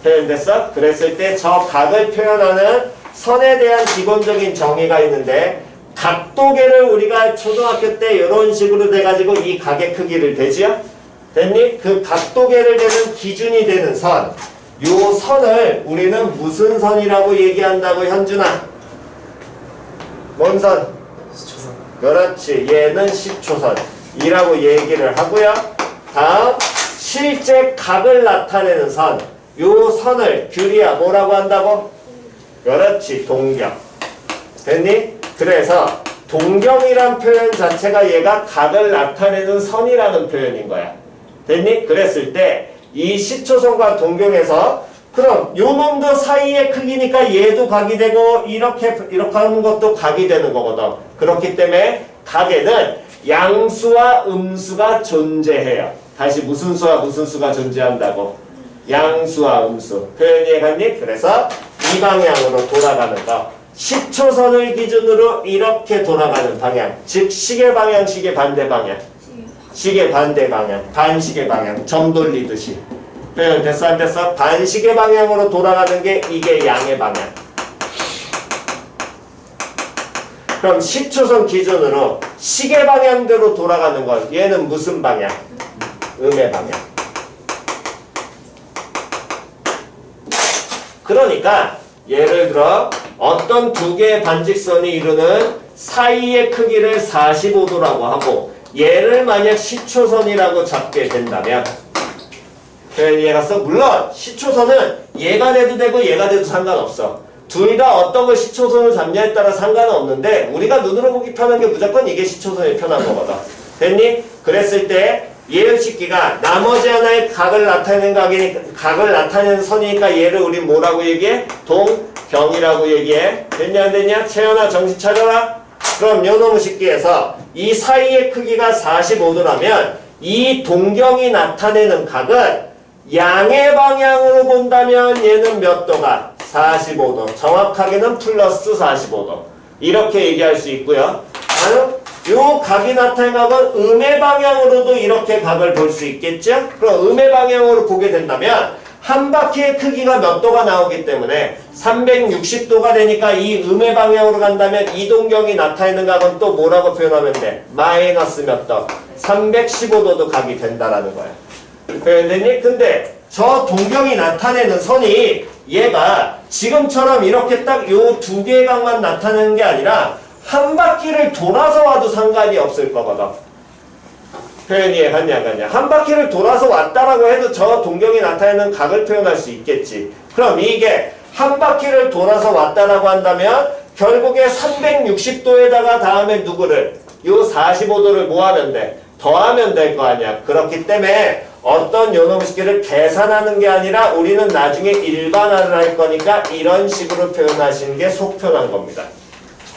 표현됐어? 그랬을 때 저 각을 표현하는 선에 대한 기본적인 정의가 있는데, 각도계를 우리가 초등학교 때 이런 식으로 돼가지고 이 각의 크기를 대지요? 됐니? 그 각도계를 대는 기준이 되는 선, 요 선을 우리는 무슨 선이라고 얘기한다고 현준아? 뭔 선? 그렇지. 얘는 10초선이라고 얘기를 하고요. 다음 실제 각을 나타내는 선, 요 선을 규리야 뭐라고 한다고? 그렇지, 동경. 됐니? 그래서 동경이란 표현 자체가 얘가 각을 나타내는 선이라는 표현인 거야. 됐니? 그랬을 때 이 시초선과 동경에서 그럼 요 놈도 사이의 크기니까 얘도 각이 되고 이렇게 하는 것도 각이 되는 거거든. 그렇기 때문에 각에는 양수와 음수가 존재해요. 다시 무슨 수와 무슨 수가 존재한다고? 양수와 음수. 표현이 해갔니? 그래서 이 방향으로 돌아가는 거. 시초선을 기준으로 이렇게 돌아가는 방향. 즉 시계 방향, 시계 반대 방향. 시계 반대 방향, 반시계 방향, 점 돌리듯이. 표현 됐어 안 됐어? 반시계 방향으로 돌아가는 게 이게 양의 방향. 그럼 시초선 기준으로 시계 방향대로 돌아가는 건 얘는 무슨 방향? 음의 방향. 그러니까 예를 들어 어떤 두 개의 반직선이 이루는 사이의 크기를 45도라고 하고 얘를 만약 시초선이라고 잡게 된다면 표현 이해 갔어? 물론 시초선은 얘가 돼도 되고 얘가 돼도 상관없어. 둘 다 어떤 걸 시초선을 잡냐에 따라 상관은 없는데 우리가 눈으로 보기 편한 게 무조건 이게 시초선이 편한 거거든. 됐니? 그랬을 때 예의식기가 나머지 하나의 각을 나타내는 선이니까 얘를 우리 뭐라고 얘기해? 동경이라고 얘기해. 됐냐 안 됐냐? 채연아 정신 차려라. 그럼 요놈의 식기에서 이 사이의 크기가 45도라면 이 동경이 나타내는 각은 양의 방향으로 본다면 얘는 몇 도가? 45도. 정확하게는 플러스 45도. 이렇게 얘기할 수 있고요. 요 각이 나타낸 각은 음의 방향으로도 이렇게 각을 볼 수 있겠죠? 그럼 음의 방향으로 보게 된다면 한 바퀴의 크기가 몇 도가 나오기 때문에 360도가 되니까 이 음의 방향으로 간다면 이 동경이 나타내는 각은 또 뭐라고 표현하면 돼? 마이너스 몇 도? 315도도 각이 된다라는 거야. 표현됐니? 근데 저 동경이 나타내는 선이 얘가 지금처럼 이렇게 딱 요 두 개의 각만 나타내는 게 아니라 한 바퀴를 돌아서 와도 상관이 없을 거거든. 표현이 해갔냐 안 갔냐. 한 바퀴를 돌아서 왔다라고 해도 저 동경이 나타내는 각을 표현할 수 있겠지. 그럼 이게 한 바퀴를 돌아서 왔다라고 한다면 결국에 360도에다가 다음에 누구를? 요 45도를 뭐 하면 돼? 더하면 될 거 아니야. 그렇기 때문에 어떤 요놈식기를 계산하는 게 아니라 우리는 나중에 일반화를 할 거니까 이런 식으로 표현하시는 게 속 편한 겁니다.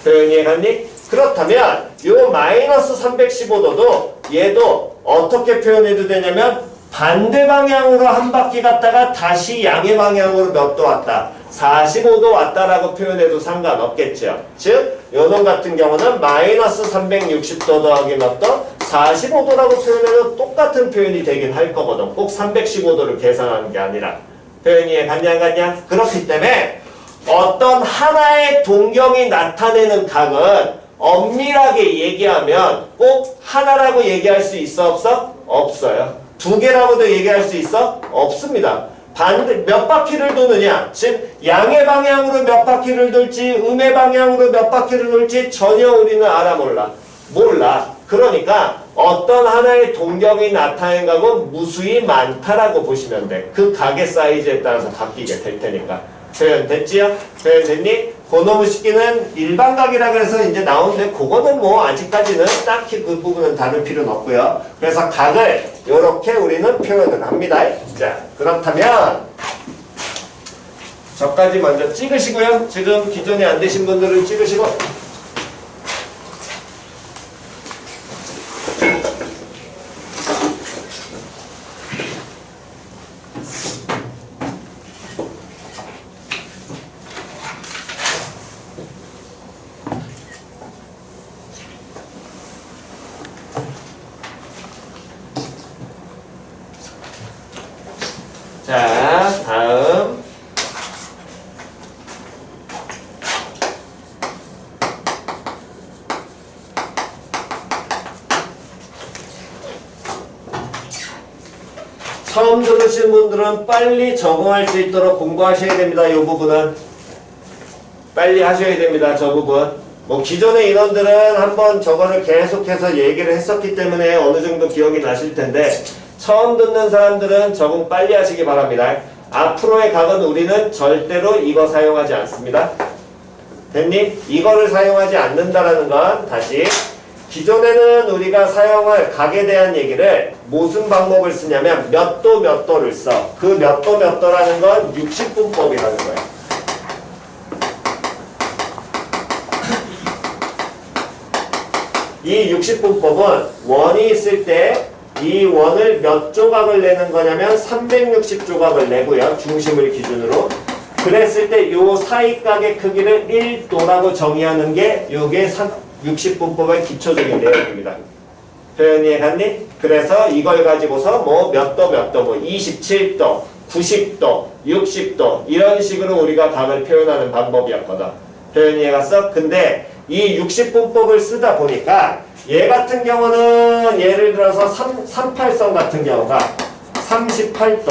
표현이 해갔니? 그렇다면 요 마이너스 315도도 얘도 어떻게 표현해도 되냐면 반대 방향으로 한 바퀴 갔다가 다시 양의 방향으로 몇 도 왔다? 45도 왔다라고 표현해도 상관없겠죠. 즉 요놈 같은 경우는 마이너스 360도 더하기 몇 도? 45도라고 표현해도 똑같은 표현이 되긴 할 거거든. 꼭 315도를 계산하는 게 아니라. 표현이 갔냐 안 갔냐? 그렇기 때문에 어떤 하나의 동경이 나타내는 각은 엄밀하게 얘기하면 꼭 하나라고 얘기할 수 있어 없어? 없어요. 두 개라고도 얘기할 수 있어? 없습니다. 몇 바퀴를 도느냐? 즉 양의 방향으로 몇 바퀴를 돌지 음의 방향으로 몇 바퀴를 돌지 전혀 우리는 알아 몰라. 몰라. 그러니까 어떤 하나의 동경이 나타낸 각은 무수히 많다라고 보시면 돼. 그 각의 사이즈에 따라서 바뀌게 될 테니까. 표현 됐지요? 표현 됐니? 그놈의 식기는 일반각이라 그래서 이제 나오는데 그거는 뭐 아직까지는 딱히 그 부분은 다룰 필요는 없고요. 그래서 각을 이렇게 우리는 표현을 합니다. 자, 그렇다면 저까지 먼저 찍으시고요. 지금 기존에 안 되신 분들은 찍으시고 자, 다음 처음 들으신 분들은 빨리 적응할 수 있도록 공부하셔야 됩니다. 이 부분은 빨리 하셔야 됩니다. 저 부분 뭐 기존의 인원들은 한번 저거를 계속해서 얘기를 했었기 때문에 어느 정도 기억이 나실 텐데 처음 듣는 사람들은 적응 빨리 하시기 바랍니다. 앞으로의 각은 우리는 절대로 이거 사용하지 않습니다. 됐니? 이거를 사용하지 않는다라는 건 다시 기존에는 우리가 사용할 각에 대한 얘기를 무슨 방법을 쓰냐면 몇 도 몇 도를 써. 그 몇 도 몇 도라는 건 60분법이라는 거예요. 이 60분법은 원이 있을 때 이 원을 몇 조각을 내는 거냐면 360조각을 내고요. 중심을 기준으로. 그랬을 때 요 사이각의 크기를 1도라고 정의하는 게 요게 60분법의 기초적인 내용입니다. 표현이 해갔니? 그래서 이걸 가지고서 뭐 몇 도 몇 도, 뭐 27도, 90도, 60도 이런 식으로 우리가 각을 표현하는 방법이었거든. 표현이 해갔어? 근데 이 60분법을 쓰다 보니까 얘 같은 경우는 예를 들어서 38선 같은 경우가 38도,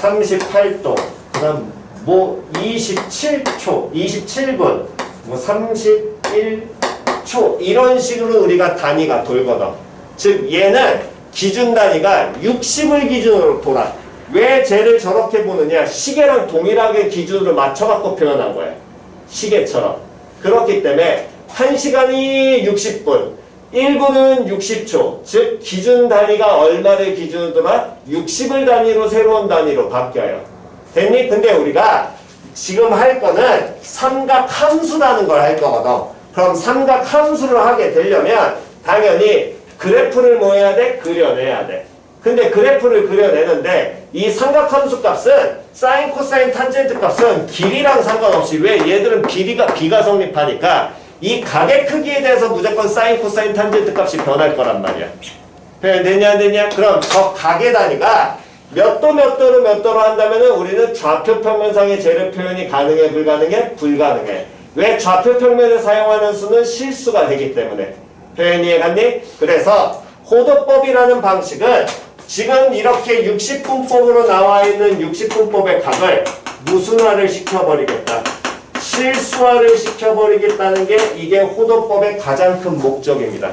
38도, 그 다음 뭐 27초, 27분, 뭐 31초 이런 식으로 우리가 단위가 돌거든. 즉 얘는 기준 단위가 60을 기준으로 돌아. 왜 쟤를 저렇게 보느냐? 시계랑 동일하게 기준으로 맞춰갖고 표현한 거야. 시계처럼. 그렇기 때문에 1시간이 60분, 1분은 60초. 즉 기준 단위가 얼마를 기준으로 돌아? 60을 단위로 새로운 단위로 바뀌어요. 됐니? 근데 우리가 지금 할 거는 삼각 함수라는 걸 할 거거든. 그럼 삼각 함수를 하게 되려면 당연히 그래프를 뭐 해야 돼? 그려내야 돼. 근데 그래프를 그려내는데 이 삼각함수 값은 사인, 코사인, 탄젠트 값은 길이랑 상관없이 왜 얘들은 비가 성립하니까 이 각의 크기에 대해서 무조건 사인, 코사인, 탄젠트 값이 변할 거란 말이야. 표현되냐 안 되냐? 그럼 저 각의 단위가 몇 도 몇 도로 몇 도로 한다면은 우리는 좌표 평면상의 재료 표현이 가능해 불가능해? 불가능해. 왜 좌표 평면을 사용하는 수는 실수가 되기 때문에. 표현이 해갔니? 그래서 호도법이라는 방식은 지금 이렇게 60분법으로 나와 있는 60분법의 각을 무슨화를 시켜버리겠다. 실수화를 시켜버리겠다는 게 이게 호도법의 가장 큰 목적입니다.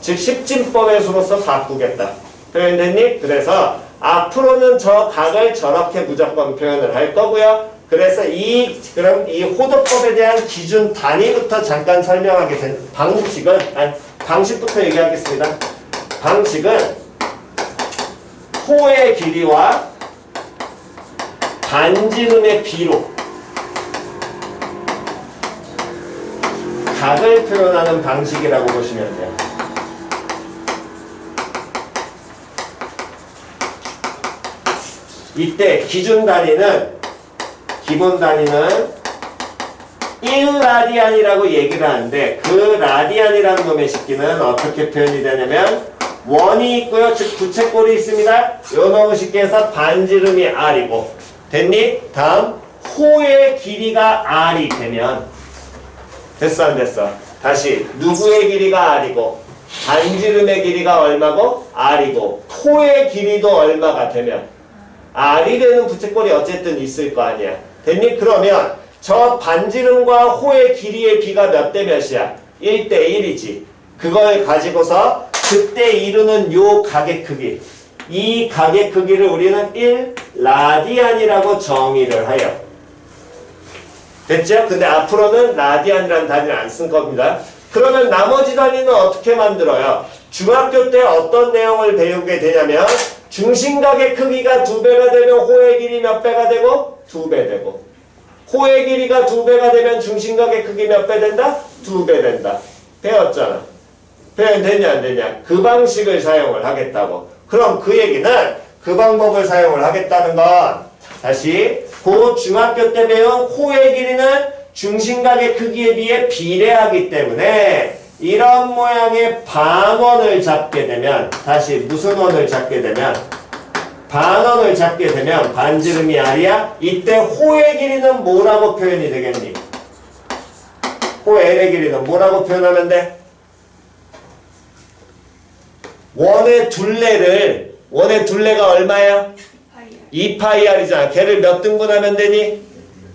즉 10진법의 수로서 바꾸겠다. 표현됐니? 그래서 앞으로는 저 각을 저렇게 무조건 표현을 할 거고요. 그래서 그럼 이 호도법에 대한 기준 단위부터 잠깐 설명하게 된 방식부터 얘기하겠습니다. 방식은 호의 길이와 반지름의 비로 각을 표현하는 방식이라고 보시면 돼요. 이때 기준 단위는 기본 단위는 1라디안이라고 얘기를 하는데 그 라디안이라는 놈의 식기는 어떻게 표현이 되냐면 원이 있고요. 즉 부채꼴이 있습니다. 요 놈의 식기에서 반지름이 r이고 됐니? 다음 호의 길이가 r이 되면 됐어 안 됐어? 다시 누구의 길이가 r이고 반지름의 길이가 얼마고? r이고 호의 길이도 얼마가 되면 r이 되는 부채꼴이 어쨌든 있을 거 아니야. 됐니? 그러면 저 반지름과 호의 길이의 비가 몇 대 몇이야? 1대 1이지. 그걸 가지고서 그때 이루는 요 각의 크기. 이 각의 크기를 우리는 1라디안이라고 정의를 해요. 됐죠? 근데 앞으로는 라디안이라는 단위를 안 쓴 겁니다. 그러면 나머지 단위는 어떻게 만들어요? 중학교 때 어떤 내용을 배우게 되냐면 중심각의 크기가 2배가 되면 호의 길이 몇 배가 되고? 2배 되고 호의 길이가 2배가 되면 중심각의 크기 몇 배 된다? 2배 된다. 배웠잖아. 표현되냐 안 되냐? 그 방식을 사용을 하겠다고. 그럼 그 얘기는 그 방법을 사용을 하겠다는 건 다시 그 중학교 때 배운 호의 길이는 중심각의 크기에 비해 비례하기 때문에 이런 모양의 반원을 잡게 되면 다시 무슨 원을 잡게 되면 반원을 잡게 되면 반지름이 r이야. 이때 호의 길이는 뭐라고 표현이 되겠니? 호 L의 길이는 뭐라고 표현하면 돼? 원의 둘레가 얼마야? 2파이r이잖아. 걔를 몇 등분하면 되니?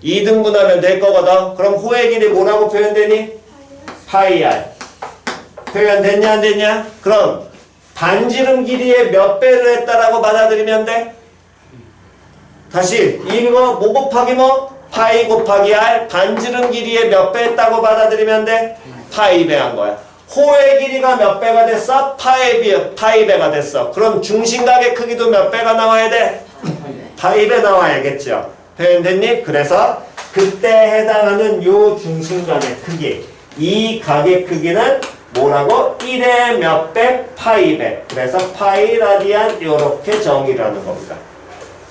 2등분하면 될 거거든. 그럼 호의 길이 뭐라고 표현되니? 파이r. 표현됐냐 안 됐냐? 그럼 반지름 길이의 몇 배를 했다라고 받아들이면 돼? 다시 이거 뭐 곱하기 뭐? 파이 곱하기 r 반지름 길이의 몇 배 했다고 받아들이면 돼? 파이 배 한 거야. 호의 길이가 몇 배가 됐어? 파이 배가 됐어. 그럼 중심각의 크기도 몇 배가 나와야 돼? 파이 배 나와야겠죠. 표현됐니? 그래서 그때 해당하는 요 중심각의 크기, 이 각의 크기는 뭐라고? 1의 몇 배? 파이 배. 그래서 파이 라디안 요렇게 정의라는 겁니다.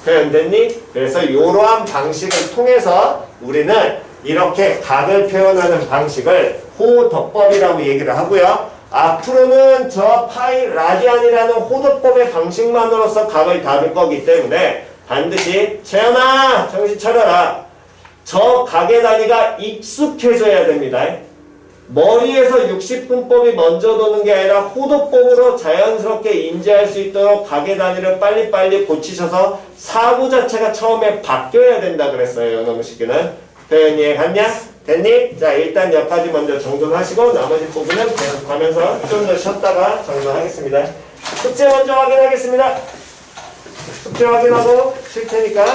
표현됐니? 그래서 이러한 방식을 통해서 우리는 이렇게 각을 표현하는 방식을 호도법이라고 얘기를 하고요. 앞으로는 저 파이 라디안이라는 호도법의 방식만으로서 각을 다룰 거기 때문에 반드시 채연아 정신 차려라. 저 각의 단위가 익숙해져야 됩니다. 머리에서 60분법이 먼저 도는 게 아니라 호도법으로 자연스럽게 인지할 수 있도록 각의 단위를 빨리빨리 고치셔서 사고 자체가 처음에 바뀌어야 된다 그랬어요. 요놈식기는. 표현 이해갔냐? 됐니? 자 일단 여기까지 먼저 정돈하시고 나머지 부분은 계속 가면서 좀 더 쉬었다가 정돈하겠습니다. 숙제 먼저 확인하겠습니다. 숙제 확인하고 쉴 테니까